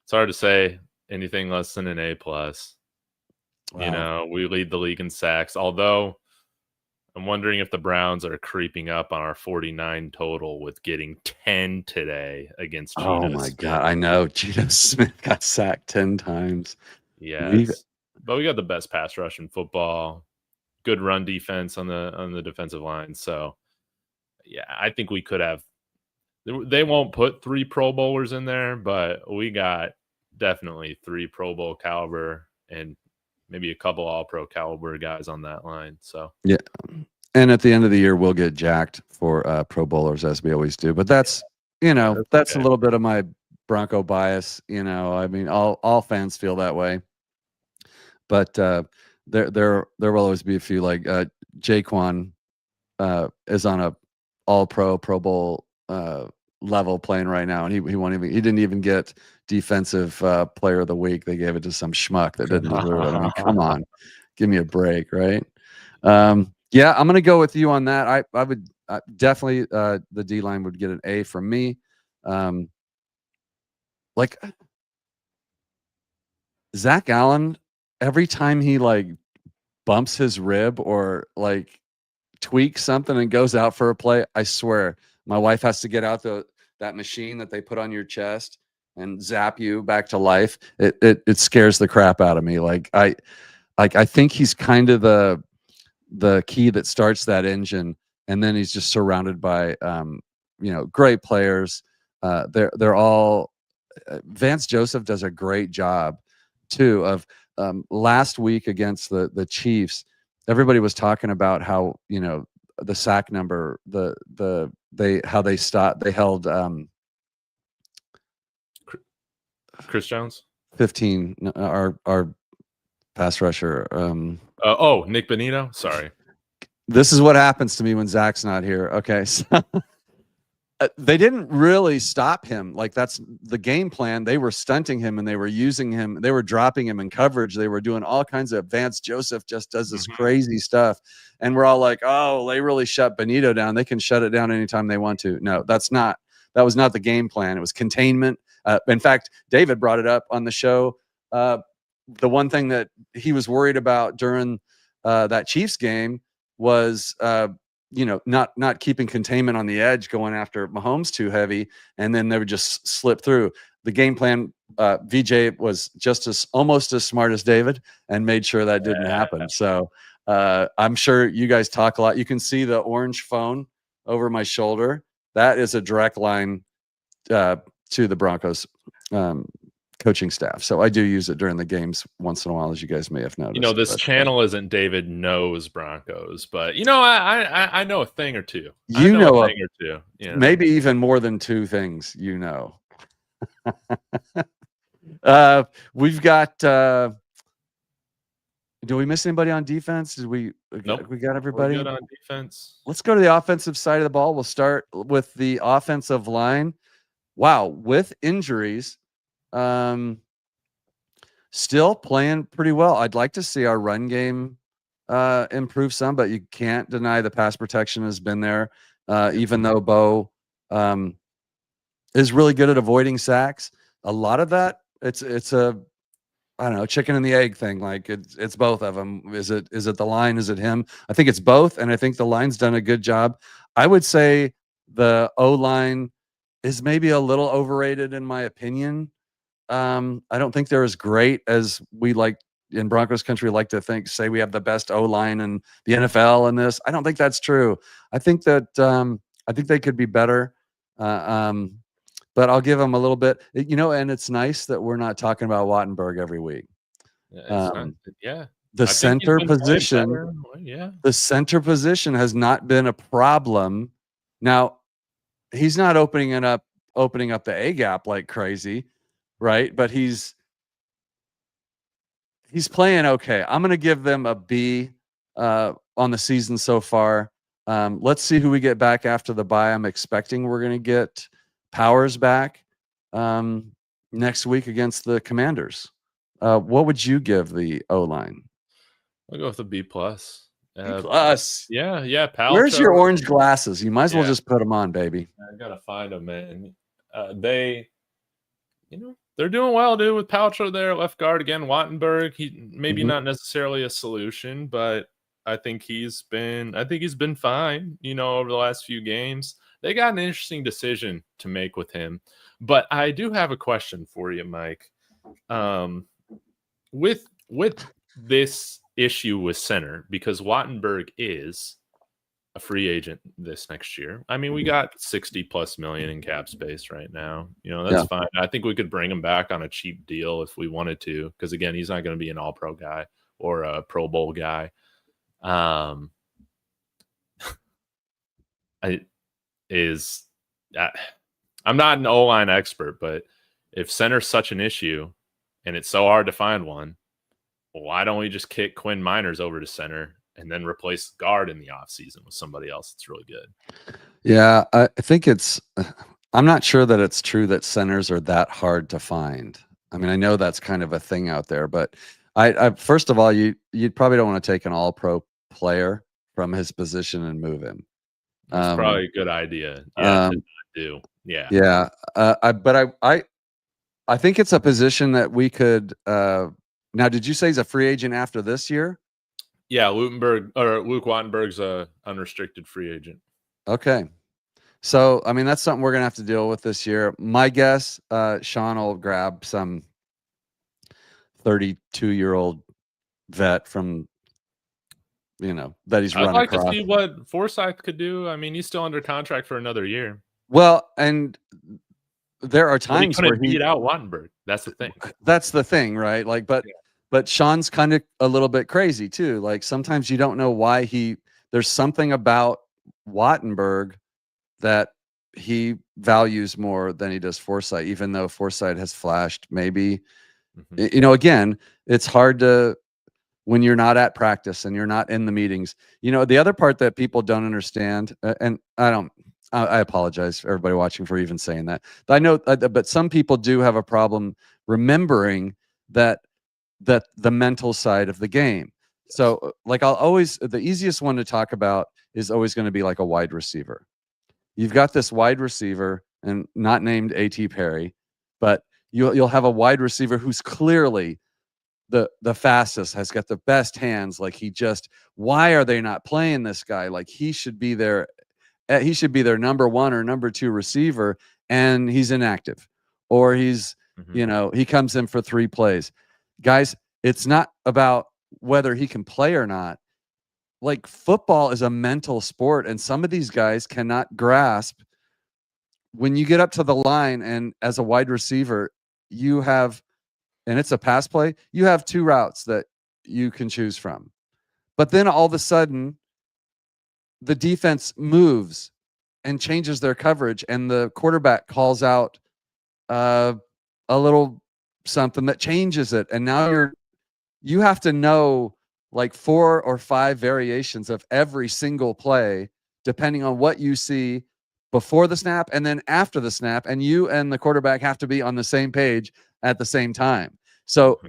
it's hard to say anything less than an A+. Wow. You know, we lead the league in sacks, although I'm wondering if the Browns are creeping up on our 49 total with getting 10 today against Geno Oh my Smith. God, I know. Geno Smith got sacked 10 times. Yes. But we got the best pass rush in football, good run defense on the defensive line. So, yeah, I think we could have. They won't put 3 Pro Bowlers in there, but we got definitely 3 Pro Bowl caliber and maybe a couple All-Pro caliber guys on that line. So yeah, and at the end of the year, we'll get jacked for Pro Bowlers as we always do. But that's that's okay. A little bit of my Bronco bias. You know, I mean, all fans feel that way. But there will always be a few like Jaquan is on a All-Pro Pro Bowl level playing right now, and he didn't even get defensive player of the week. They gave it to some schmuck that didn't deserve it. I mean, come on, give me a break, right? Yeah, I'm gonna go with you on that. I would definitely the D line would get an A from me. Like Zach Allen, every time he like bumps his rib or like tweaks something and goes out for a play, I swear my wife has to get out that machine that they put on your chest and zap you back to life. It scares the crap out of me. I think he's kind of the key that starts that engine, and then he's just surrounded by great players. They're all Vance Joseph does a great job too of last week against the Chiefs. Everybody was talking about how the sack number, they held Chris Jones 15, our pass rusher. Nick Bonito. Sorry. This is what happens to me when Zach's not here. Okay, so they didn't really stop him. Like, that's the game plan. They were stunting him and they were using him. They were dropping him in coverage. They were doing all kinds of Vance Joseph just does this crazy stuff. And we're all like, oh, they really shut Bonito down. They can shut it down anytime they want to. No, that was not the game plan. It was containment. In fact, David brought it up on the show. The one thing that he was worried about during that Chiefs game was not keeping containment on the edge, going after Mahomes too heavy, and then they would just slip through. The game plan, VJ was almost as smart as David and made sure that didn't happen. So I'm sure you guys talk a lot. You can see the orange phone over my shoulder. That is a direct line to the Broncos coaching staff. So I do use it during the games once in a while, as you guys may have noticed. This channel isn't David Knows Broncos, but I know a thing or two. You know a thing or two. Maybe even more than 2 things. We've got. Do we miss anybody on defense? Nope. We got everybody. We're good on defense. Let's go to the offensive side of the ball. We'll start with the offensive line. Wow, with injuries. Still playing pretty well. I'd like to see our run game improve some, but you can't deny the pass protection has been there. Even though Bo is really good at avoiding sacks, a lot of that it's a I don't know, chicken and the egg thing. Like it's both of them. Is it the line? Is it him? I think it's both, and I think the line's done a good job. I would say the O-line is maybe a little overrated in my opinion. I don't think they're as great as we like in Broncos country like to say we have the best O-line in the NFL in this. I don't think that's true. I think that I think they could be better. but I'll give him a little bit. And it's nice that we're not talking about Wattenberg every week. Yeah, it's not. Um, Yeah, the I think he's center been playing position, better. Yeah, the center position has not been a problem. Now, he's not opening up the A gap like crazy, right? But he's playing okay. I'm gonna give them a B on the season so far. Let's see who we get back after the bye. I'm expecting we're gonna get Powers back next week against the Commanders. What would you give the O line? I'll go with a B plus. B plus. Yeah, Where's your Paltrow. orange glasses? You might as well Yeah, just put them on, baby. I gotta find them, man. They, they're doing well, dude. With Paltrow there, left guard again. Wattenberg, he maybe Mhm. not necessarily a solution, but I think he's been fine. Over the last few games, they got an interesting decision to make with him. But I do have a question for you, Mike. With this issue with center, because Wattenberg is a free agent this next year. I mean, we got 60 plus million in cap space right now. That's Yeah. fine. I think we could bring him back on a cheap deal if we wanted to, because again, he's not going to be an all pro guy or a Pro Bowl guy. Um, I is I'm not an O line expert, but if center's such an issue and it's so hard to find one, why don't we just kick Quinn Miners over to center and then replace guard in the offseason with somebody else that's really good? Yeah, I think I'm not sure that it's true that centers are that hard to find. I mean, I know that's kind of a thing out there, but I first of all, you probably don't want to take an all-pro player from his position and move him. That's probably a good idea. Yeah, to Um, not do. Yeah. yeah, I think it's a position that we could. Now, did you say he's a free agent after this year? Yeah, Luke Wattenberg's a unrestricted free agent. Okay. So, I mean, that's something we're gonna have to deal with this year. My guess, Sean will grab some 32-year-old vet from, that he's I'd run like to across. see what Forsyth could do. I mean, he's still under contract for another year. Well, and there are But he times where couldn't beat out Wattenberg. That's the thing. that's the thing, right? Like, but Sean's kind of a little bit crazy too. Like sometimes you don't know why there's something about Wattenberg that he values more than he does Forsyth, even though Forsyth has flashed maybe. Again, it's hard to when you're not at practice and you're not in the meetings. The other part that people don't understand, and I apologize for everybody watching for even saying that. I know, but some people do have a problem remembering that the mental side of the game. So, like, the easiest one to talk about is always going to be like a wide receiver. You've got this wide receiver, and not named A.T. Perry, but you'll have a wide receiver who's clearly the fastest, has got the best hands. Like why are they not playing this guy? Like he should be their number one or number two receiver, and he's inactive, or he's he comes in for 3 plays. Guys, it's not about whether he can play or not. Like football is a mental sport, and some of these guys cannot grasp when you get up to the line, and as a wide receiver, you have, and it's a pass play, you have 2 routes that you can choose from. But then all of a sudden, the defense moves and changes their coverage, and the quarterback calls out a little something that changes it. And now you have to know like 4 or 5 variations of every single play, depending on what you see before the snap and then after the snap. And you and the quarterback have to be on the same page at the same time. So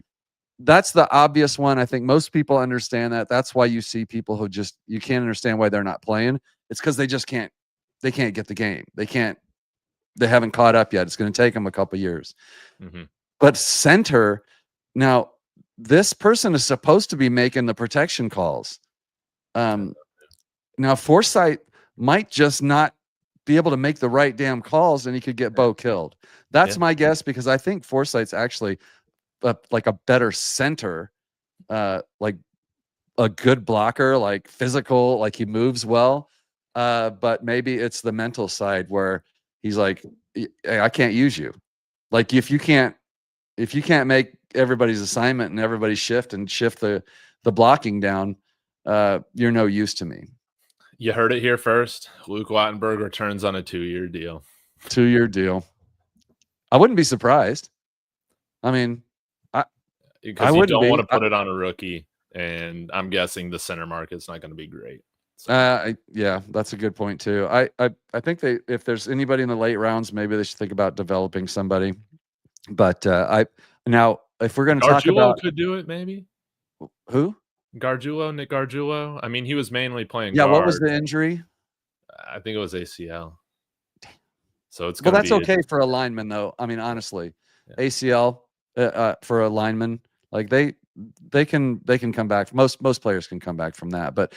that's the obvious one. I think most people understand that. That's why you see people who you can't understand why they're not playing. It's because they can't get the game. They haven't caught up yet. It's going to take them a couple years. But center, now this person is supposed to be making the protection calls. Now Forsyth might just not be able to make the right damn calls, and he could get Bo killed. That's my guess, because I think Forsyth's actually like a better center, like a good blocker, like physical, like he moves well. But maybe it's the mental side where he's like, I can't use you. Like if you can't make everybody's assignment and everybody's shift the blocking down, you're no use to me. You heard it here first. Luke Wattenberg returns on a 2-year deal. 2-year deal. I wouldn't be surprised. I mean, because you don't want to put it on a rookie, and I'm guessing the center market's not going to be great. So. Yeah, that's a good point too. I think if there's anybody in the late rounds, maybe they should think about developing somebody. But now if we're going to talk about, could do it, maybe. Who? Nick Gargiulo. I mean, he was mainly playing. Yeah, guard. what was the injury? I think it was ACL. So it's that's okay for a lineman, though. I mean, honestly, yeah. ACL for a lineman, like they can come back. Most players can come back from that. But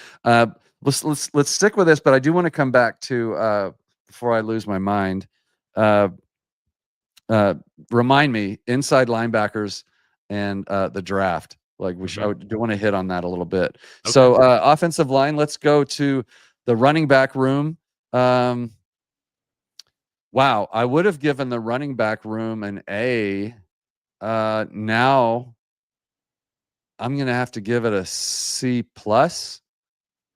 let's stick with this. But I do want to come back to before I lose my mind. Remind me, inside linebackers and the draft. Like I do want to hit on that a little bit. Okay. So offensive line. Let's go to the running back room. Wow, I would have given the running back room an A. Now I'm going to have to give it a C plus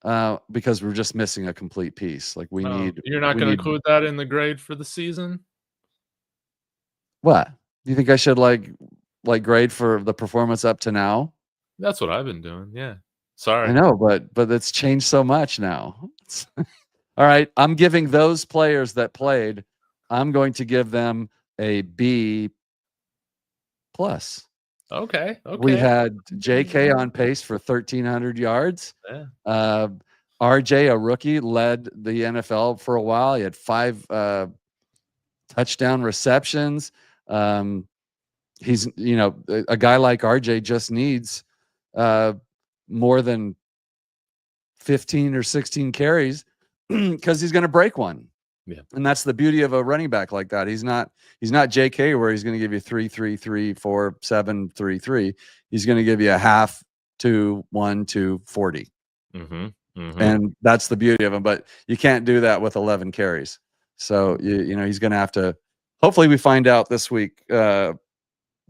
because we're just missing a complete piece. Like we need. You're not going to include that in the grade for the season? What? Do you think I should like grade for the performance up to now? That's what I've been doing. Yeah. Sorry. I know, but it's changed so much now. All right, I'm giving those players that played, I'm going to give them a B plus. Okay. We had JK on pace for 1,300 yards. Yeah. RJ, a rookie, led the NFL for a while. He had 5 touchdown receptions. He's, a guy like RJ just needs more than 15 or 16 carries because he's going to break one. Yeah. And that's the beauty of a running back like that. He's not JK where he's going to give you 3, 3, 3, 4, 7, 3, 3. He's going to give you a half, 2, 1, 2, 40. And that's the beauty of him. But you can't do that with 11 carries. So he's going to have to. Hopefully, we find out this week.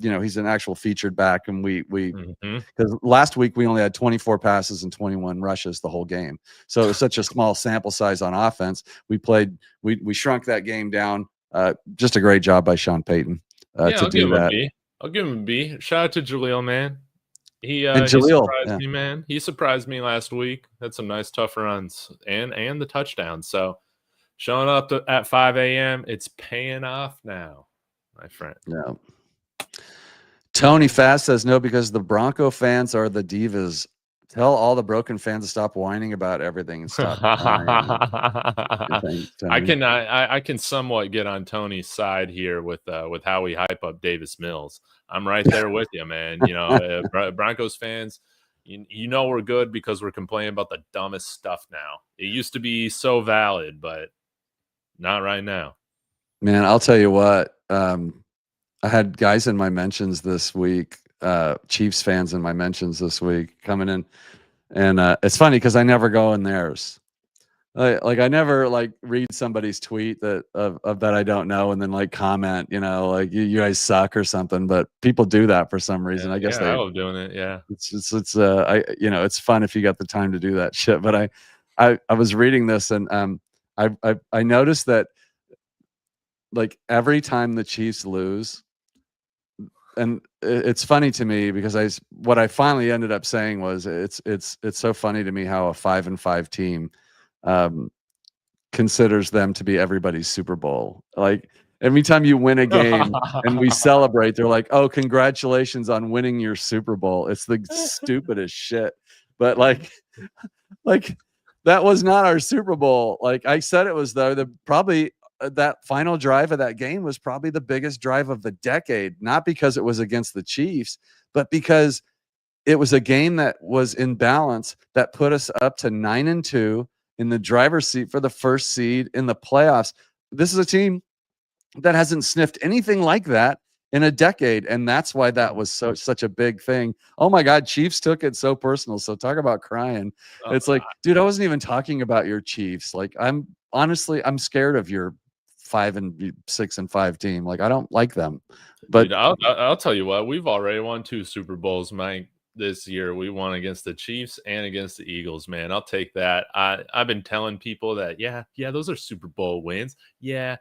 He's an actual featured back, and we because last week we only had 24 passes and 21 rushes the whole game. So it was such a small sample size on offense. We shrunk that game down. Just a great job by Sean Payton to do that. I'll give him a B. Shout out to Jaleel, man. He surprised me, man. He surprised me last week. Had some nice tough runs and the touchdown. So showing up at 5 a.m., it's paying off now, my friend. Yeah. Tony Fast says no because the Bronco fans are the divas. Tell all the broken fans to stop whining about everything and stop. I can somewhat get on Tony's side here with how we hype up Davis Mills. I'm right there with you, man. Broncos fans, we're good because we're complaining about the dumbest stuff now. It used to be so valid, but not right now. Man, I'll tell you what. I had guys in my mentions this week, Chiefs fans in my mentions this week coming in. And it's funny because I never go in theirs. I never read somebody's tweet that I don't know and then comment, you guys suck or something. But people do that for some reason. I guess I love doing it. Yeah. It's fun if you got the time to do that shit. But I was reading this and I noticed that every time the Chiefs lose, and it's funny to me because what I finally ended up saying was it's so funny to me how a 5-5 team considers them to be everybody's Super Bowl. Every time you win a game and we celebrate, they're like, "Oh, congratulations on winning your Super Bowl." It's the stupidest shit. But that was not our Super Bowl. I said it was though. Probably that final drive of that game was probably the biggest drive of the decade, not because it was against the Chiefs, but because it was a game that was in balance that put us up to 9-2 in the driver's seat for the first seed in the playoffs. This is a team that hasn't sniffed anything like that in a decade. And that's why that was such a big thing. Oh my God, Chiefs took it so personal. So talk about crying. It's dude, I wasn't even talking about your Chiefs. I'm scared of your 5-6-5 team. Like I don't like them. But dude, I'll tell you what, we've already won 2 Super Bowls, Mike. This year we won against the Chiefs and against the Eagles, man. I'll take that. I've been telling people that, yeah, those are Super Bowl wins. Yeah.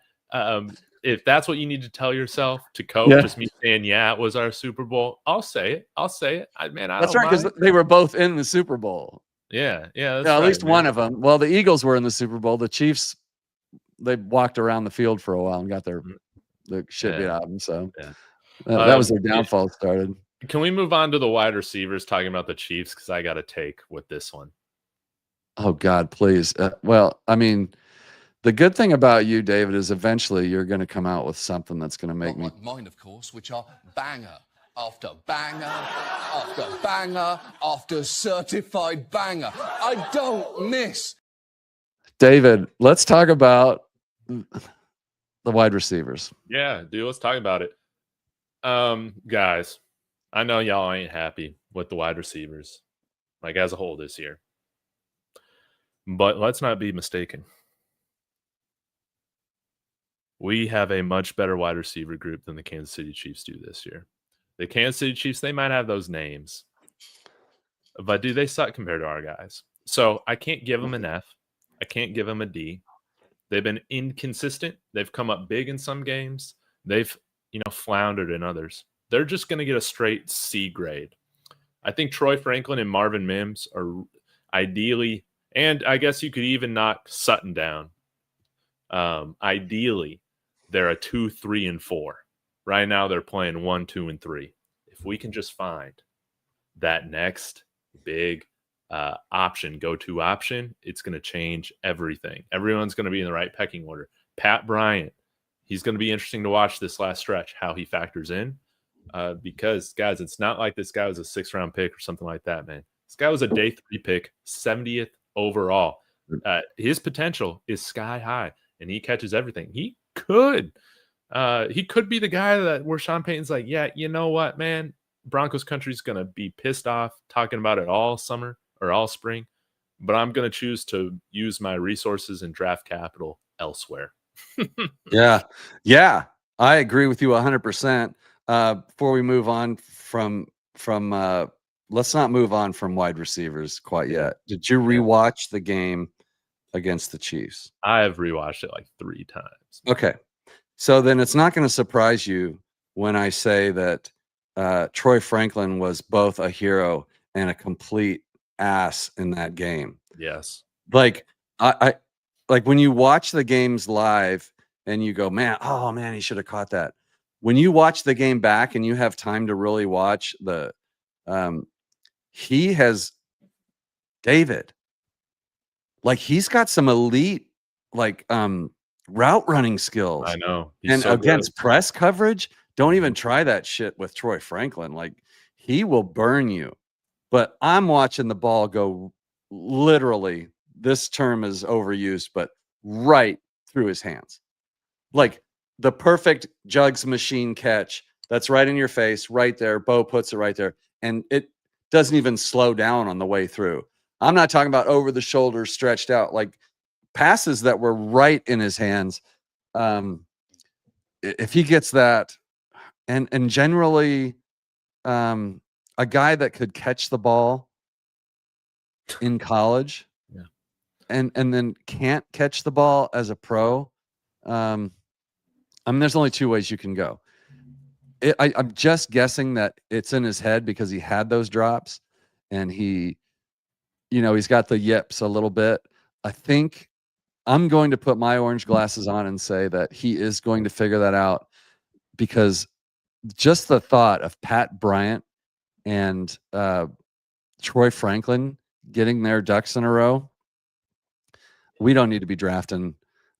If that's what you need to tell yourself to cope, just me saying, yeah, it was our Super Bowl, I'll say it. I that's don't right, because mind. they were both in the Super Bowl. Yeah, that's Yeah, at right, least man. one of them. Well, the Eagles were in the Super Bowl. The Chiefs, they walked around the field for a while and got the shit beat out of them. So that was their downfall started. Can we move on to the wide receivers, talking about the Chiefs? Because I got to take with this one. Oh, God, please. Well, I mean, the good thing about you, David, is eventually you're going to come out with something that's going to make me. Like mine, of course, which are banger after banger after banger after certified banger. I don't miss. David, let's talk about the wide receivers. Yeah, dude, let's talk about it. Guys, I know y'all ain't happy with the wide receivers, like as a whole this year. But let's not be mistaken. We have a much better wide receiver group than the Kansas City Chiefs do this year. The Kansas City Chiefs, they might have those names, but do they suck compared to our guys? So I can't give them an F. I can't give them a D. They've been inconsistent. They've come up big in some games. They've, floundered in others. They're just going to get a straight C grade. I think Troy Franklin and Marvin Mims are ideally, and I guess you could even knock Sutton down. Ideally, they're a 2, 3, and 4. Right now, they're playing 1, 2, and 3. If we can just find that next big go-to option, it's going to change everything. Everyone's going to be in the right pecking order. Pat Bryant, he's going to be interesting to watch this last stretch, how he factors in. Because, guys, it's not like this guy was a 6th-round pick or something like that, man. This guy was a day 3 pick, 70th overall. His potential is sky high, and he catches everything. He could be the guy where Sean Payton's like, yeah, you know what, man? Broncos country's going to be pissed off talking about it all summer or all spring, but I'm going to choose to use my resources and draft capital elsewhere. Yeah. I agree with you 100%. Before we move on from let's not move on from wide receivers quite yet. Did you rewatch the game against the Chiefs? I have rewatched it like 3 times. Okay. So then it's not going to surprise you when I say that Troy Franklin was both a hero and a complete ass in that game. Yes. Like I like when you watch the games live and you go, man, he should have caught that. When you watch the game back and you have time to really watch David, like he's got some elite route running skills. I know. And so against press coverage, don't even try that shit with Troy Franklin. Like he will burn you. But I'm watching the ball go literally, this term is overused, but right through his hands. Like the perfect jugs machine catch that's right in your face, right there. Bo puts it right there. And it doesn't even slow down on the way through. I'm not talking about over the shoulder, stretched out, like passes that were right in his hands. If he gets that, and generally a guy that could catch the ball in college and then can't catch the ball as a pro, there's only 2 ways you can go. I'm just guessing that it's in his head because he had those drops and he's got the yips a little bit. I think I'm going to put my orange glasses on and say that he is going to figure that out, because just the thought of Pat Bryant and Troy Franklin getting their ducks in a row, we don't need to be drafting.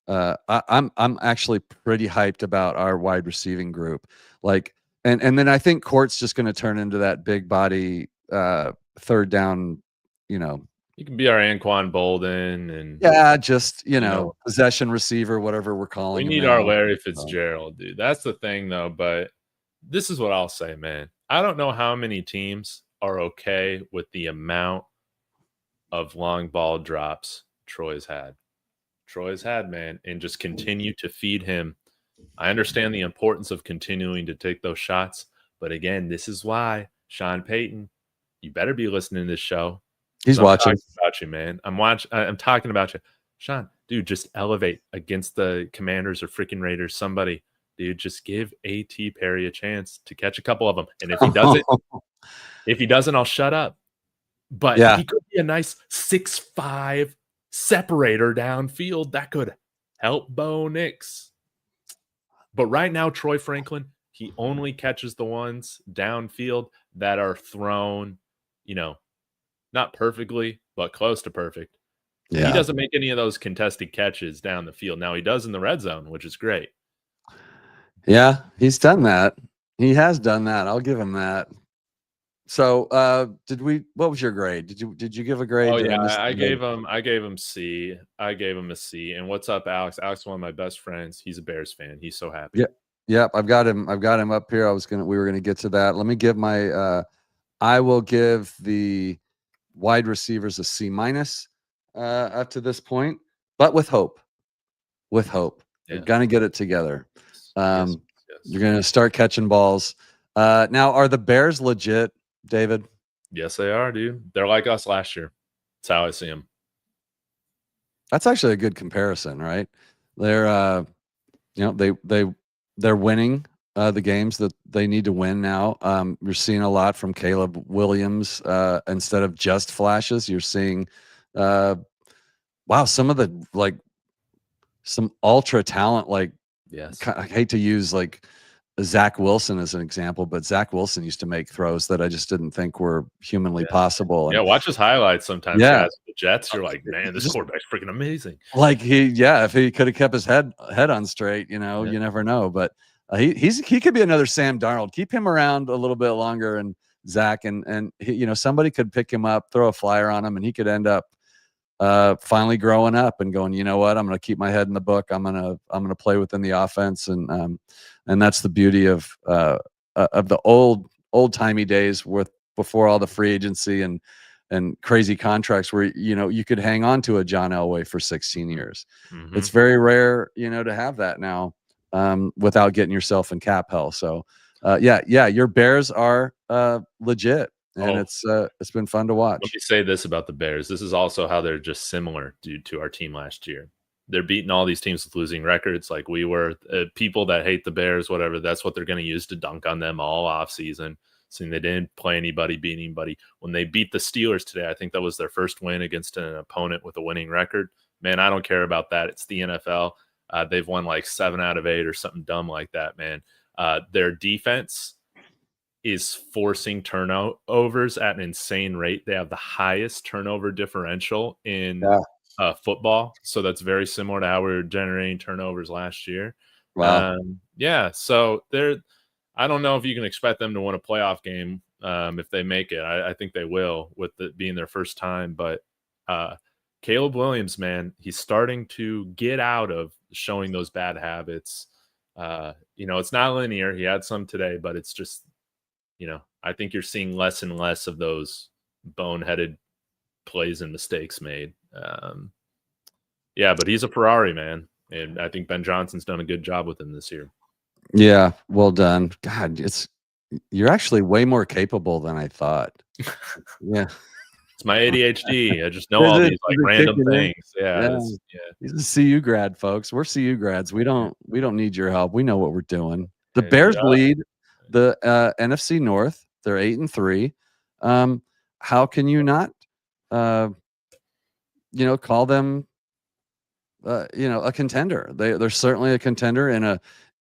I'm actually pretty hyped about our wide receiving group. Like, and then I think Court's just going to turn into that big body 3rd down. You can be our Anquan Bolden and possession receiver, whatever we're calling. We need our Larry Fitzgerald, dude. That's the thing, though. But this is what I'll say, man. I don't know how many teams are okay with the amount of long ball drops Troy's had. Troy's had, man, and just continue to feed him. I understand the importance of continuing to take those shots, but again, this is why, Sean Payton, you better be listening to this show. He's I'm watching. talking about you, man. I'm talking about you. Sean, dude, just elevate against the Commanders or freaking Raiders. Somebody, dude, just give A.T. Perry a chance to catch a couple of them. And if he doesn't, I'll shut up. But Yeah. he could be a nice 6'5" separator downfield that could help Bo Nix. But right now, Troy Franklin, he only catches the ones downfield that are thrown, not perfectly, but close to perfect. Yeah. He doesn't make any of those contested catches down the field. Now he does in the red zone, which is great. Yeah, he's done that. He has done that. I'll give him that. So, what was your grade? Did you give a grade? Oh yeah, I gave him C. I gave him a C. And what's up, Alex? Alex, one of my best friends. He's a Bears fan. He's so happy. Yeah. Yep, I've got him up here. We were gonna get to that. Let me give my I will give the wide receivers a C- up to this point, but with hope. With hope. Yeah. They're gonna get it together. Yes. You're gonna start catching balls. Now, are the Bears legit, David? Yes, they are, dude. They're like us last year. That's how I see them. That's actually a good comparison, right? They're they're winning the games that they need to win now. You're seeing a lot from Caleb Williams instead of just flashes. You're seeing some of the some ultra talent, yes. I hate to use Zach Wilson as an example, but Zach Wilson used to make throws that I just didn't think were humanly possible. And watch his highlights sometimes. Yeah. Guys, the Jets, you're like, man, this quarterback's freaking amazing. If he could have kept his head on straight, you never know. But he could be another Sam Darnold. Keep him around a little bit longer, and Zach and somebody could pick him up, throw a flyer on him, and he could end up finally growing up and going, you know what, I'm going to keep my head in the book. I'm going to play within the offense. And that's the beauty of the old timey days before all the free agency and crazy contracts where, you could hang on to a John Elway for 16 years. Mm-hmm. It's very rare, to have that now without getting yourself in cap hell. So your Bears are legit. And it's been fun to watch. Let me say this about the Bears. This is also how they're just similar to our team last year. They're beating all these teams with losing records like we were. People that hate the Bears, whatever, that's what they're going to use to dunk on them all offseason, saying they didn't play anybody, beat anybody. When they beat the Steelers today, I think that was their first win against an opponent with a winning record. Man, I don't care about that. It's the NFL. They've won like 7 out of 8 or something dumb like that, man. Their defense is forcing turnovers at an insane rate. They have the highest turnover differential in football. So that's very similar to how we were generating turnovers last year. Wow. So I don't know if you can expect them to win a playoff game if they make it. I think they will with it being their first time. But Caleb Williams, man, he's starting to get out of showing those bad habits. It's not linear. He had some today, but it's just, I think you're seeing less and less of those boneheaded plays and mistakes made. But he's a Ferrari, man. And I think Ben Johnson's done a good job with him this year. Yeah, well done. God, you're actually way more capable than I thought. Yeah. It's my ADHD. I just know all these random things. He's a CU grad, folks. We're CU grads. We don't need your help. We know what we're doing. The Bears lead the NFC North. They're 8-3. How can you not call them a contender? They're certainly a contender in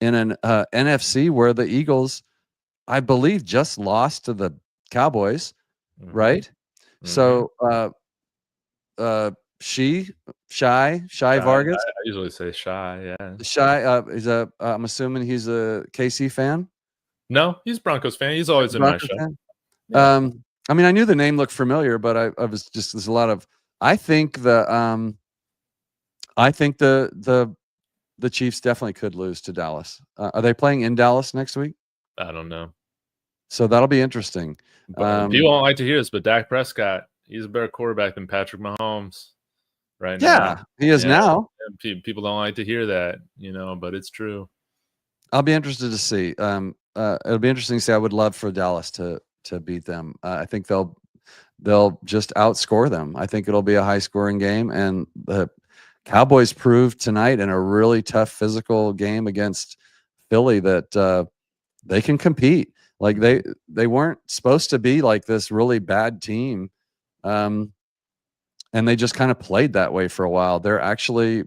an NFC where the Eagles, I believe, just lost to the Cowboys, right? Mm-hmm. So Shy Vargas. I usually say Shy. Yeah, Shy is I'm assuming he's a KC fan. No, he's a Broncos fan. He's always in my show. Yeah. I mean, I knew the name looked familiar, but I was just, there's a lot of. I think the Chiefs definitely could lose to Dallas. Are they playing in Dallas next week? I don't know. So that'll be interesting. People don't like to hear this, but Dak Prescott, he's a better quarterback than Patrick Mahomes. right Yeah, now. he is Yeah, now. and people don't like to hear that, but it's true. I'll be interested to see. It'll be interesting to see. I would love for Dallas to beat them. I think they'll just outscore them. I think it'll be a high scoring game, and the Cowboys proved tonight in a really tough physical game against Philly that they can compete. Like they weren't supposed to be like this really bad team, and they just kind of played that way for a while. They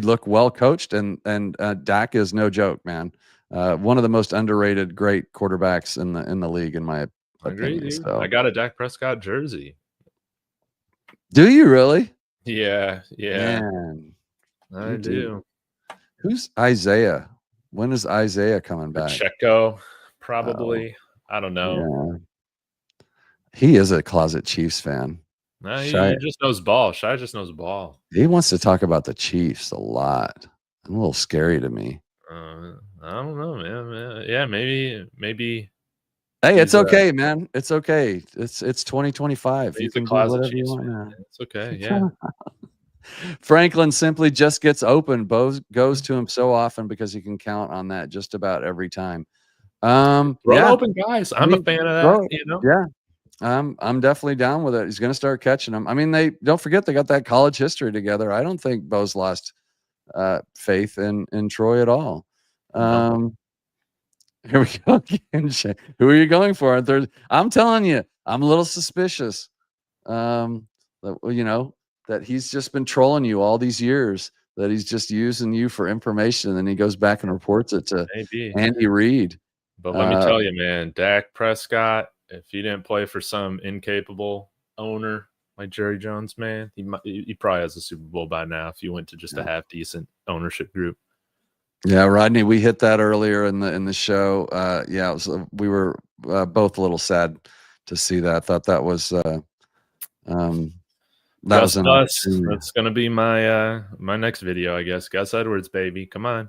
look well coached, and Dak is no joke, man. One of the most underrated great quarterbacks in the league, in my I agree, opinion. dude. So, I got a Dak Prescott jersey. do you really? Yeah, Man, I you do. Who's Isaiah? When is Isaiah coming back? Pacheco, probably. I don't know. Yeah, he is a closet Chiefs fan. Nah, he just knows ball. Shai just knows ball. He wants to talk about the Chiefs a lot. A little scary to me. I don't know, man. Yeah, maybe. Hey, it's he's, okay, man. It's okay. It's 2025. You He's a can do closet whatever you Chiefs want fan. now. It's okay. Yeah. Franklin simply just gets open. Goes to him so often because he can count on that just about every time. Throw Yeah, open guys. I'm a fan of that. Yeah, I'm definitely down with it. He's going to start catching them. I mean, they don't forget they got that college history together. I don't think Bo's lost faith in Troy at all. Here we go again. Who are you going for on Thursday? I'm telling you, I'm a little suspicious. That he's just been trolling you all these years. That he's just using you for information, and then he goes back and reports it to Andy Reid. But let me tell you, man, Dak Prescott, if he didn't play for some incapable owner like Jerry Jones, man, he probably has a Super Bowl by now if you went to just a half decent ownership group. Yeah, Rodney, we hit that earlier in the show. We were both a little sad to see that. I thought that was Gus Bus. That's gonna be my my next video, I guess. Gus Edwards, baby, come on.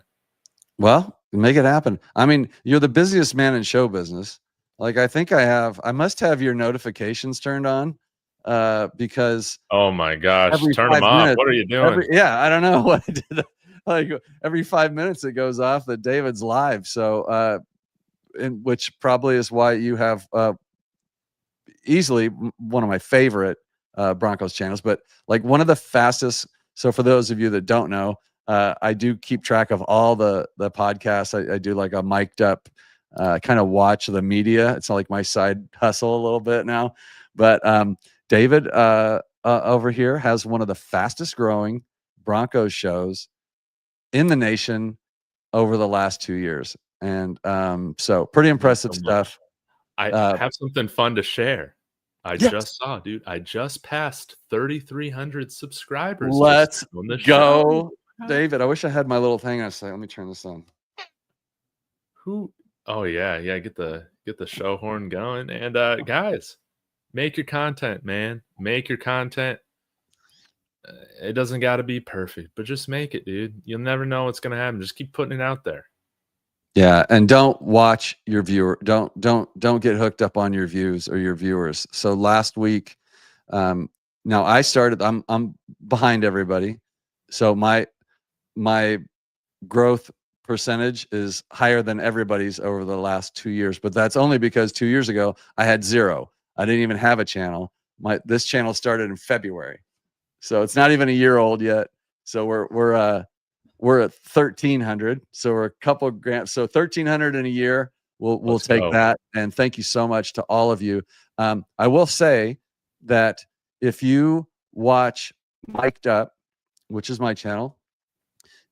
Well, make it happen. I mean, you're the busiest man in show business. Like, I must have your notifications turned on because. Oh my gosh, turn them off. What are you doing? I don't know what I did. Like every 5 minutes it goes off that David's live. So, which probably is why you have easily one of my favorite Broncos channels, but like one of the fastest. So for those of you that don't know, I do keep track of all the podcasts. I do like a mic'd up kind of watch the media. It's like my side hustle a little bit now. But David over here has one of the fastest growing Broncos shows in the nation over the last 2 years. And so pretty impressive stuff. I have something fun to share. I just saw, dude. I just passed 3,300 subscribers. Let's go, David. I wish I had my little thing. I was like, let me turn this on. Oh yeah, get the show horn going. And guys, make your content, man. Make your content. It doesn't got to be perfect, but just make it, dude. You'll never know what's gonna happen. Just keep putting it out there. Yeah, and don't watch your viewer. Don't get hooked up on your views or your viewers. So last week, now I started. I'm behind everybody, so my growth percentage is higher than everybody's over the last 2 years. But that's only because 2 years ago I had zero. I didn't even have a channel. This channel started in February, so it's not even a year old yet. So we're at 1,300. So we're a couple grand. So 1,300 in a year. We'll take that. And thank you so much to all of you. I will say that if you watch Mic'd Up, which is my channel,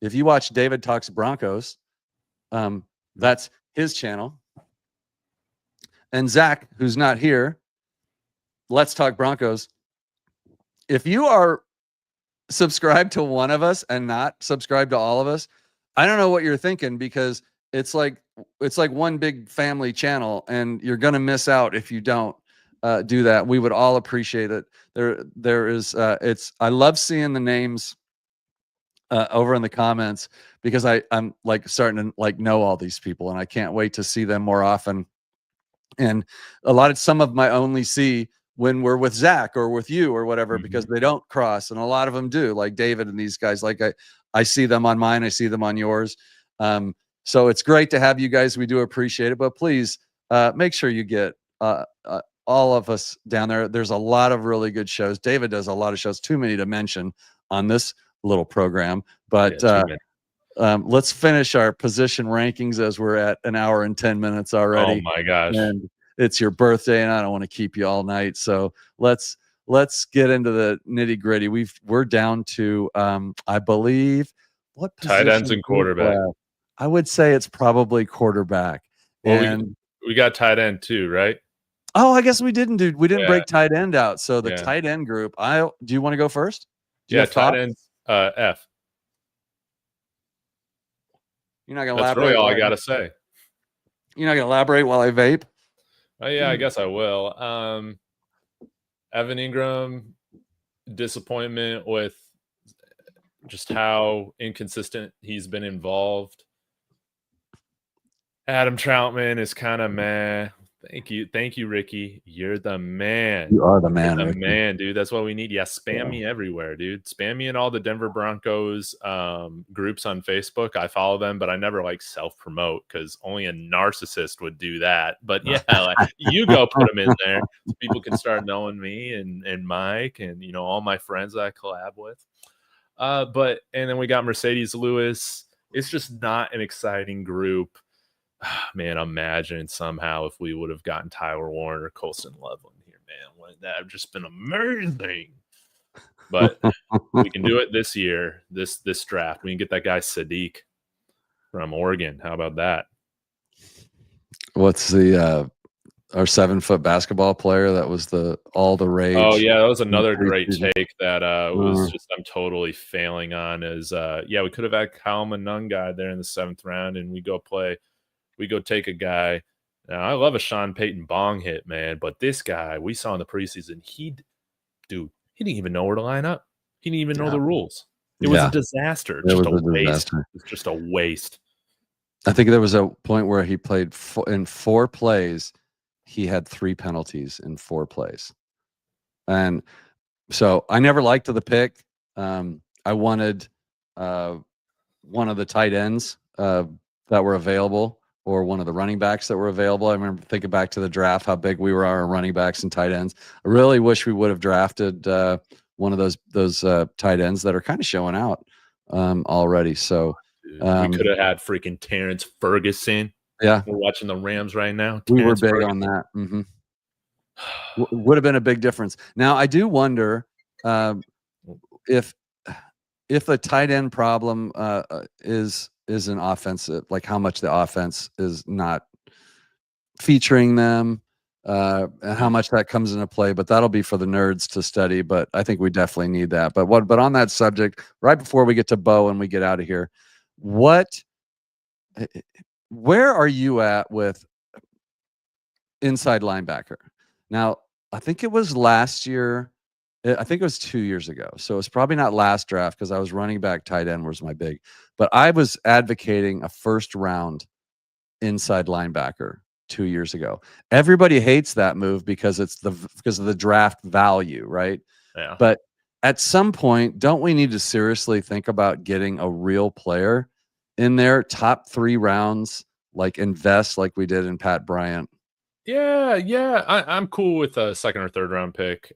if you watch David Talks Broncos, that's his channel. And Zach, who's not here, Let's Talk Broncos. If you are subscribed to one of us and not subscribed to all of us, I don't know what you're thinking, because it's like one big family channel, and you're going to miss out if you don't do that. We would all appreciate it. There is I love seeing the names over in the comments, because I'm like starting to like know all these people, and I can't wait to see them more often. And some of my only see when we're with Zach or with you or whatever, because they don't cross, and a lot of them do, like David and these guys. Like I see them on mine, I see them on yours. So it's great to have you guys. We do appreciate it, but please make sure you get all of us down there. There's a lot of really good shows. David does a lot of shows, too many to mention on this little program, but let's finish our position rankings, as we're at an hour and 10 minutes already. Oh my gosh. And it's your birthday and I don't want to keep you all night. So let's get into the nitty gritty. We're down to, I believe, what tight ends and quarterback. I would say it's probably quarterback. Well, and we got tight end too, right? Oh, I guess we didn't break tight end out. So the Yeah. tight end group, do you want to go first? Yeah, tight end, F. You're not gonna That's elaborate. really all I gotta say. You're not gonna elaborate while I vape? Oh yeah, I guess I will. Evan Ingram, disappointment with just how inconsistent he's been involved. Adam Troutman is kind of meh. Thank you, Ricky. You're the man. You are the man, You're the Ricky. man, dude. That's what we need. Yeah, spam me everywhere, dude. Spam me in all the Denver Broncos groups on Facebook. I follow them, but I never like self-promote because only a narcissist would do that. But yeah, like, you go put them in there so people can start knowing me and Mike and all my friends that I collab with. And then we got Mercedes Lewis. It's just not an exciting group. Man, imagine somehow if we would have gotten Tyler Warren or Colson Loveland here, man. That would have just been amazing. But we can do it this year, this draft. We can get that guy Sadiq from Oregon. How about that? What's the our 7-foot basketball player that was all the rage? Oh yeah, that was another great take that was just I'm totally failing on. Is we could have had Kyle Monunga there in the 7th round, and we go take a guy. Now, I love a Sean Payton bong hit, man, but this guy we saw in the preseason, he didn't even know where to line up. He didn't even know the rules. It was a disaster. Just a waste. It's just a waste. I think there was a point where he played in 4 plays. He had 3 penalties in 4 plays. And so I never liked the pick. I wanted one of the tight ends that were available, or one of the running backs that were available. I remember thinking back to the draft, how big we were on our running backs and tight ends. I really wish we would have drafted one of those tight ends that are kind of showing out already. So we could have had freaking Terrence Ferguson. Yeah, we're watching the Rams right now. We were big on that. Mm-hmm. Would have been a big difference. Now I do wonder if the tight end problem is an offensive, like how much the offense is not featuring them, and how much that comes into play. But that'll be for the nerds to study. But I think we definitely need that. But on that subject, right before we get to Bo and we get out of here, where are you at with inside linebacker? Now, I think it was last year. I think it was 2 years ago. So it's probably not last draft because I was running back tight end was my big. But I was advocating a 1st round inside linebacker 2 years ago. Everybody hates that move because of the draft value, right? Yeah. But at some point, don't we need to seriously think about getting a real player in there, top 3 rounds, like invest like we did in Pat Bryant? Yeah. I'm cool with a 2nd or 3rd round pick.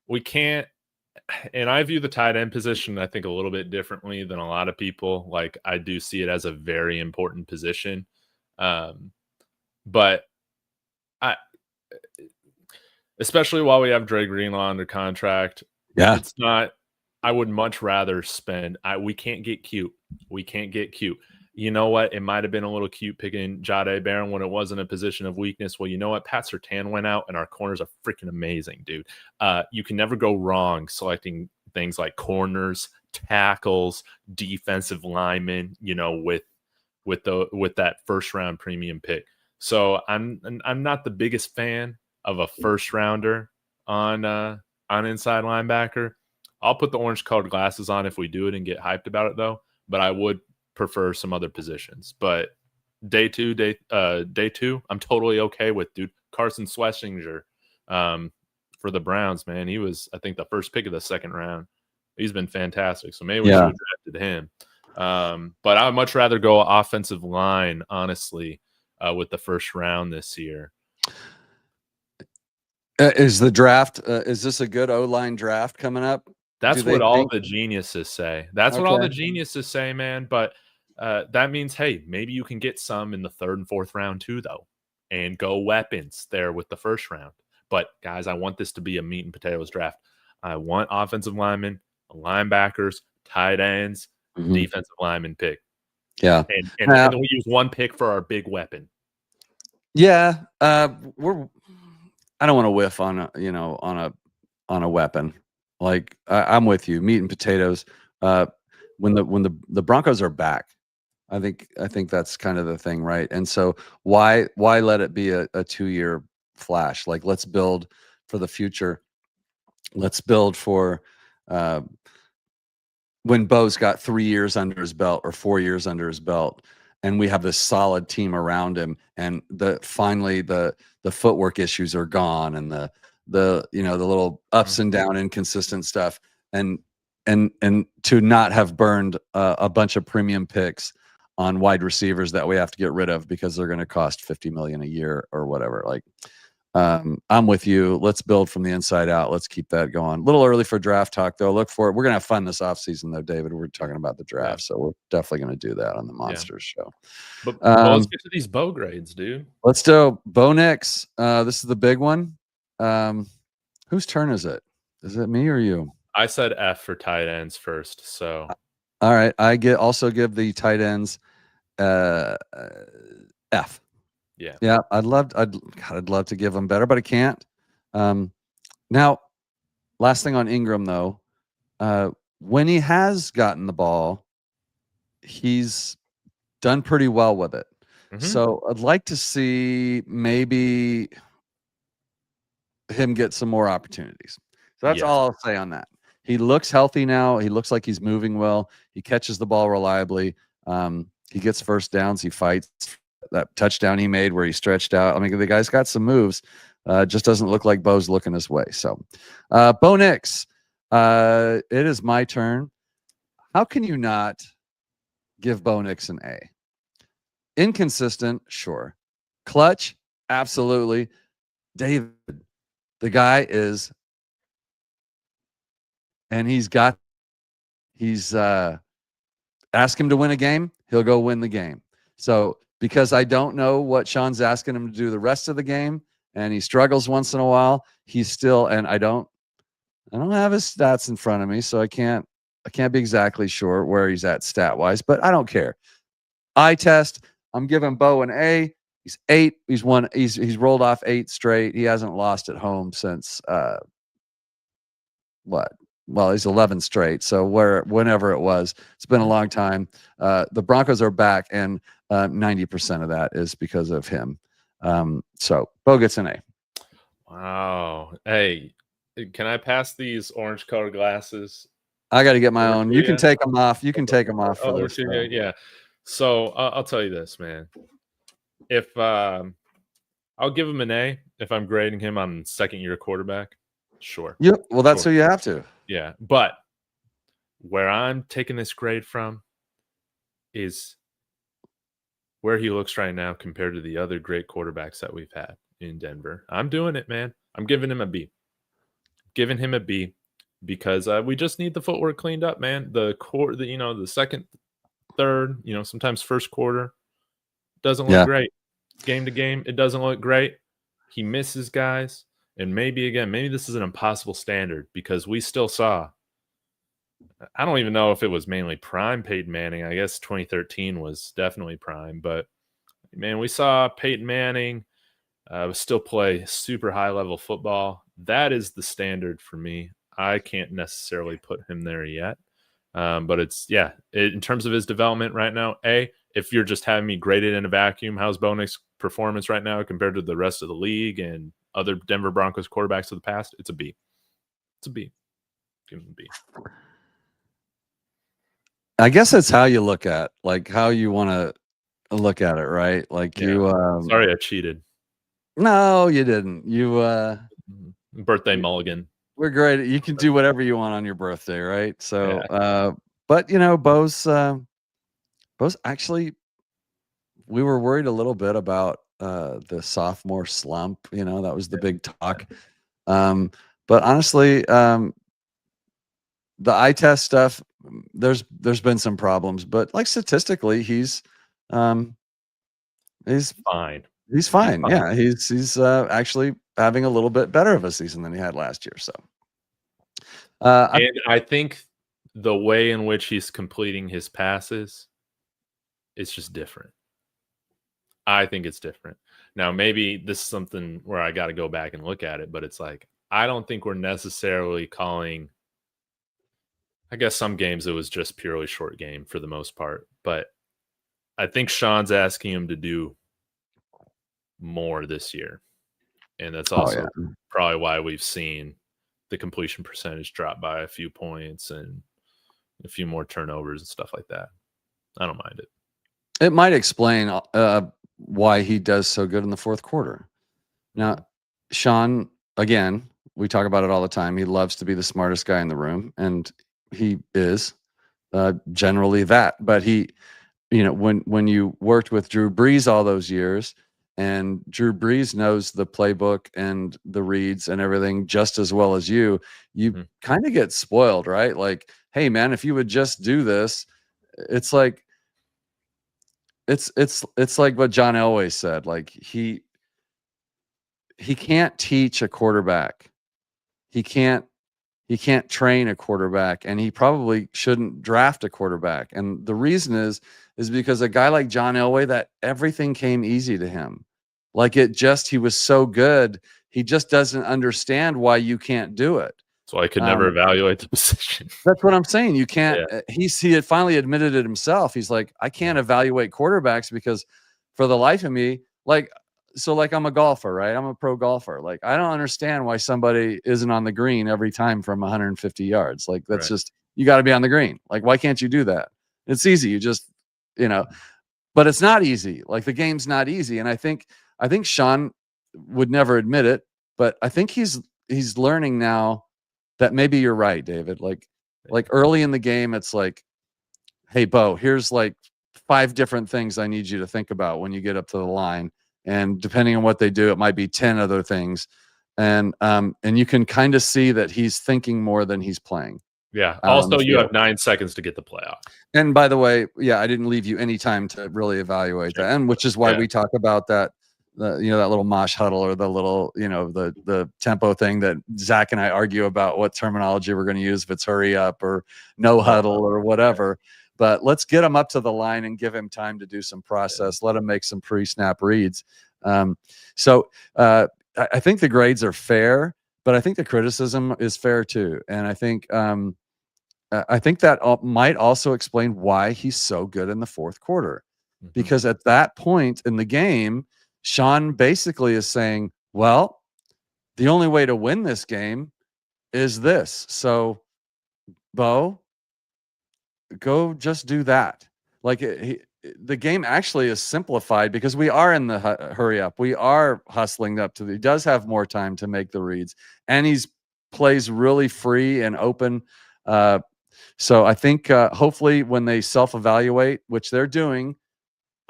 We can't, and I view the tight end position, I think, a little bit differently than a lot of people. Like, I do see it as a very important position. But especially while we have Dre Greenlaw under contract, it's not, I would much rather spend, we can't get cute. You know what? It might have been a little cute picking Jahdae Barron when it wasn't a position of weakness. Well, you know what? Pat Surtain went out, and our corners are freaking amazing, dude. You can never go wrong selecting things like corners, tackles, defensive linemen, with that 1st round premium pick. So I'm not the biggest fan of a 1st rounder on inside linebacker. I'll put the orange colored glasses on if we do it and get hyped about it, though. But I would prefer some other positions. But day two, I'm totally okay with, dude. Carson Schlesinger, for the Browns, man. He was, I think, the first pick of the second round. He's been fantastic. So maybe we should have drafted him. But I would much rather go offensive line, honestly, with the first round this year. Is the draft? Is this a good O-line draft coming up? That's what all the geniuses say. That's what all the geniuses say, man. But that means, hey, maybe you can get some in the third and fourth round too, though, and go weapons there with the first round. But guys, I want this to be a meat and potatoes draft. I want offensive linemen, linebackers, tight ends, defensive lineman pick. Yeah, and then we use one pick for our big weapon. Yeah, I don't want to whiff on a weapon. Like I'm with you, meat and potatoes. When the Broncos are back, I think that's kind of the thing, right? And so why let it be a 2-year flash? Like, let's build for the future. Let's build for when Bo's got 3 years under his belt or 4 years under his belt, and we have this solid team around him, and finally the footwork issues are gone, and the little ups and down inconsistent stuff, and to not have burned a bunch of premium picks on wide receivers that we have to get rid of because they're going to cost $50 million a year or whatever. Like, I'm with you. Let's build from the inside out. Let's keep that going. A little early for draft talk, though. Look for it. We're going to have fun this offseason, though, David. We're talking about the draft, so we're definitely going to do that on the Monsters show. But let's get to these Bo grades, dude. Let's do Bo Nix. This is the big one. Whose turn is it? Is it me or you? I said F for tight ends first. So, all right. I also give the tight ends F. Yeah. I'd love to give them better, but I can't. Now, last thing on Ingram, though, when he has gotten the ball, he's done pretty well with it. So I'd like to see maybe him get some more opportunities. So that's all I'll say on that. He looks healthy now. He looks like he's moving well. He catches the ball reliably. He gets first downs. He fights. That touchdown he made where he stretched out. I mean, the guy's got some moves. Just doesn't look like Bo's looking his way. So, Bo Nix, it is my turn. How can you not give Bo Nix an A? Inconsistent, sure. Clutch, absolutely. David, the guy is, and he's ask him to win a game, he'll go win the game. So, because I don't know what Sean's asking him to do the rest of the game, and he struggles once in a while, he's still, and I don't have his stats in front of me, so I can't be exactly sure where he's at stat wise, but I don't care. Eye test, I'm giving Bo an A. He's 8. He's rolled off 8 straight. He hasn't lost at home since what? Well, he's 11 straight. So whenever it was, it's been a long time. The Broncos are back, and 90% of that is because of him. So Bo gets an A. Wow. Hey, can I pass these orange colored glasses? I got to get my own. You can take them off. You can take them off for this. Yeah. So I'll tell you this, man. If I'll give him an A if I'm grading him on second-year quarterback. Sure. Yep. Well, that's who you have to. Yeah, but where I'm taking this grade from is where he looks right now compared to the other great quarterbacks that we've had in Denver. I'm doing it, man. I'm giving him a B. Giving him a B because we just need the footwork cleaned up, man. The second, third, sometimes first quarter doesn't look great. Game to game, it doesn't look great. He misses guys. And maybe this is an impossible standard because we still saw, I don't even know if it was mainly prime Peyton Manning. I guess 2013 was definitely prime. But, man, we saw Peyton Manning still play super high-level football. That is the standard for me. I can't necessarily put him there yet. But it's, in terms of his development right now, A, if you're just having me graded in a vacuum, how's Bo Nix's performance right now compared to the rest of the league and other Denver Broncos quarterbacks of the past? It's a B. It's a B. Give him a B. I guess that's how you look at, like, how you want to look at it, right? Like, Sorry, I cheated. No, you didn't. Birthday mulligan. We're great. You can do whatever you want on your birthday, right? So, Yeah. but Bo's actually, we were worried a little bit about the sophomore slump. That was the big talk. But honestly, the eye test stuff, there's been some problems, but like statistically, he's Fine. He's fine. Yeah, he's actually having a little bit better of a season than he had last year. So, And I think the way in which he's completing his passes, it's just different. I think it's different. Now, maybe this is something where I got to go back and look at it, but it's like, I don't think we're necessarily calling. I guess some games it was just purely short game for the most part, but I think Sean's asking him to do more this year. And that's also probably why we've seen the completion percentage drop by a few points and a few more turnovers and stuff like that. I don't mind it. It might explain why he does so good in the fourth quarter. Now, Sean, again, we talk about it all the time. He loves to be the smartest guy in the room, and he is generally that. But he, when you worked with Drew Brees all those years, and Drew Brees knows the playbook and the reads and everything just as well as you kind of get spoiled, right? Like, hey, man, if you would just do this, it's like it's like what John Elway said. Like he can't teach a quarterback. He can't train a quarterback, and he probably shouldn't draft a quarterback. And the reason is because a guy like John Elway, that everything came easy to him. Like he was so good, he just doesn't understand why you can't do it. So I could never evaluate the position. That's what I'm saying. You can't. He had finally admitted it himself. He's like, I can't evaluate quarterbacks because, for the life of me, like I'm a golfer, right? I'm a pro golfer. Like, I don't understand why somebody isn't on the green every time from 150 yards. Like, that's just, you got to be on the green. Like, why can't you do that? It's easy. You just, but it's not easy. Like, the game's not easy. And I think Sean would never admit it, but I think he's learning now that maybe you're right, David. Like early in the game, it's like, hey, Bo, here's like 5 different things I need you to think about when you get up to the line. And depending on what they do, it might be 10 other things. And you can kind of see that he's thinking more than he's playing. Yeah. Also, you have 9 seconds to get the playoff. And by the way, I didn't leave you any time to really evaluate that. And which is why we talk about that, that little mosh huddle, or the little, the tempo thing that Zach and I argue about what terminology we're going to use, if it's hurry up or no huddle or whatever. But let's get him up to the line and give him time to do some process. Let him make some pre-snap reads. So I think the grades are fair, but I think the criticism is fair too. And I think that might also explain why he's so good in the fourth quarter, because at that point in the game, Sean basically is saying, well, the only way to win this game is this. So, Bo, go just do that. Like the game actually is simplified because we are in the hurry up. We are hustling up to he does have more time to make the reads, and he's plays really free and open. So I think hopefully when they self-evaluate, which they're doing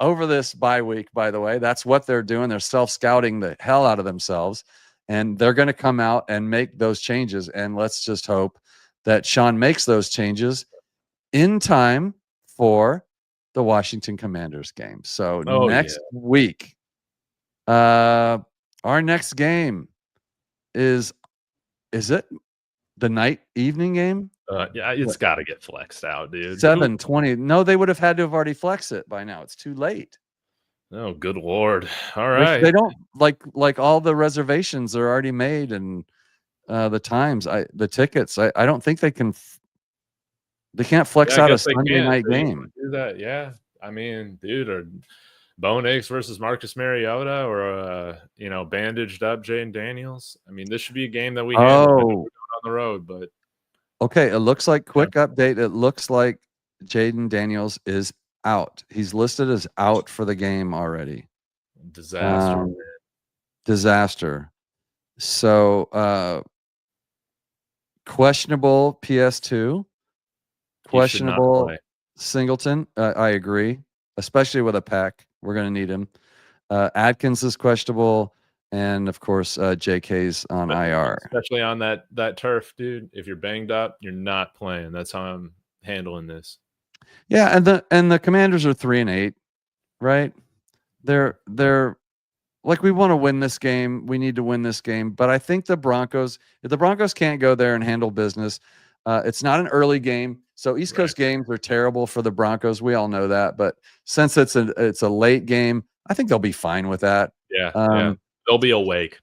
over this bye week, by the way, that's what they're doing. They're self-scouting the hell out of themselves, and they're going to come out and make those changes. And let's just hope that Sean makes those changes in time for the Washington Commanders game. So next week, our next game is it the evening game? Yeah, it's got to get flexed out, dude. 7:20. No, they would have had to have already flexed it by now. It's too late. Oh, good Lord. All right. They don't like all the reservations are already made, and the times, the tickets. I don't think they can. They can't flex out a Sunday night game. Do that, yeah. I mean, dude, or Bo Nix versus Marcus Mariota, or bandaged up Jaden Daniels. I mean, this should be a game that we handle on the road. But okay, it looks like quick update. It looks like Jaden Daniels is out. He's listed as out for the game already. Disaster. Disaster. So questionable PS2, He should not questionable play. Singleton. I agree, especially with a pack. We're going to need him. Adkins is questionable, and of course, JK's on IR. Especially on that turf, dude. If you're banged up, you're not playing. That's how I'm handling this. Yeah, and the Commanders are 3-8, right? They're like, we want to win this game. We need to win this game. But I think the Broncos, if the Broncos can't go there and handle business, it's not an early game. So East Coast games are terrible for the Broncos. We all know that. But since it's a late game, I think they'll be fine with that. Yeah. They'll be awake.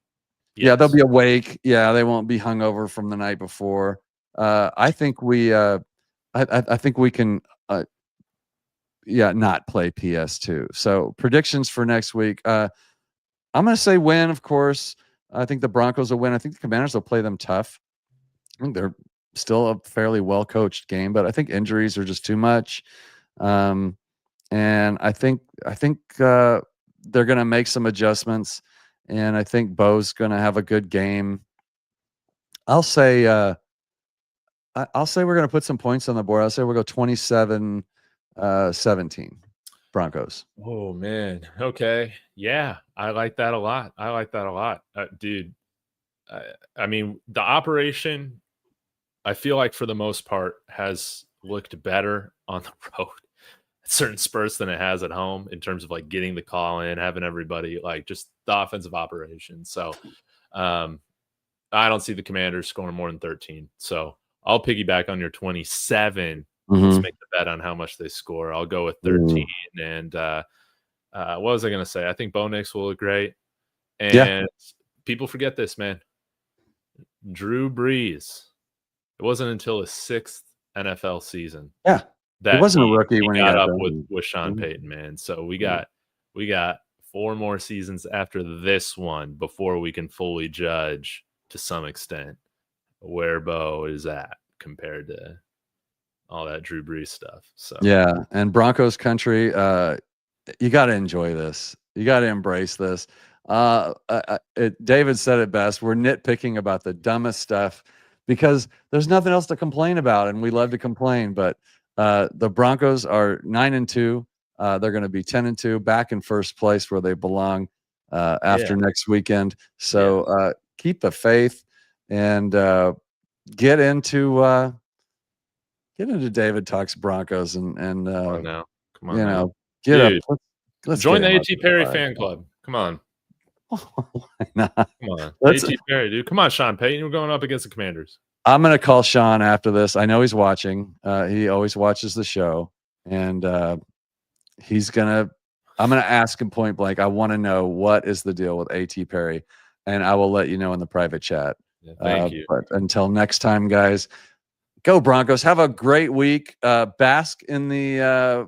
Yeah, they'll be awake. Yeah, they won't be hungover from the night before. I think we I think we can not play PS2. So predictions for next week. I'm going to say win, of course. I think the Broncos will win. I think the Commanders will play them tough. I think they're still a fairly well-coached game, but I think injuries are just too much. And I think they're going to make some adjustments, and I think Bo's going to have a good game. I'll say we're going to put some points on the board. I'll say we'll go 27-17 Broncos. Oh man. Okay. Yeah, I like that a lot. Dude. I mean, the operation, I feel like for the most part has looked better on the road at certain spurts than it has at home in terms of like getting the call in, having everybody, like just the offensive operation. So I don't see the Commanders scoring more than 13. So I'll piggyback on your 27. Let's make the bet on how much they score. I'll go with 13. And what was I going to say? I think Bo Nix will look great. And people forget this, man. Drew Brees. It wasn't until his 6th NFL season. Yeah. That he wasn't a rookie when he got up done. with Sean Payton, man. So we got 4 more seasons after this one before we can fully judge to some extent where Bo is at compared to all that Drew Brees stuff. So yeah, and Broncos country, you got to enjoy this. You got to embrace this. David said it best. We're nitpicking about the dumbest stuff because there's nothing else to complain about, and we love to complain. But the Broncos are 9-2. They're going to be 10-2, back in first place where they belong after next weekend. So keep the faith and get into David Talks Broncos and come on now. Get Dude, up. Let's join the get him A.T. Perry fan club. Come on. Why not? Come on. A.T. Perry, dude. Come on, Sean Payton. We're going up against the Commanders. I'm going to call Sean after this. I know he's watching. He always watches the show. And I'm going to ask him point blank. I want to know what is the deal with A.T. Perry. And I will let you know in the private chat. Yeah, thank you. But until next time, guys, go Broncos. Have a great week. Bask in the,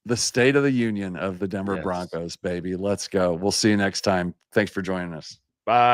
the state of the union of the Denver Broncos, baby. Let's go. We'll see you next time. Thanks for joining us. Bye.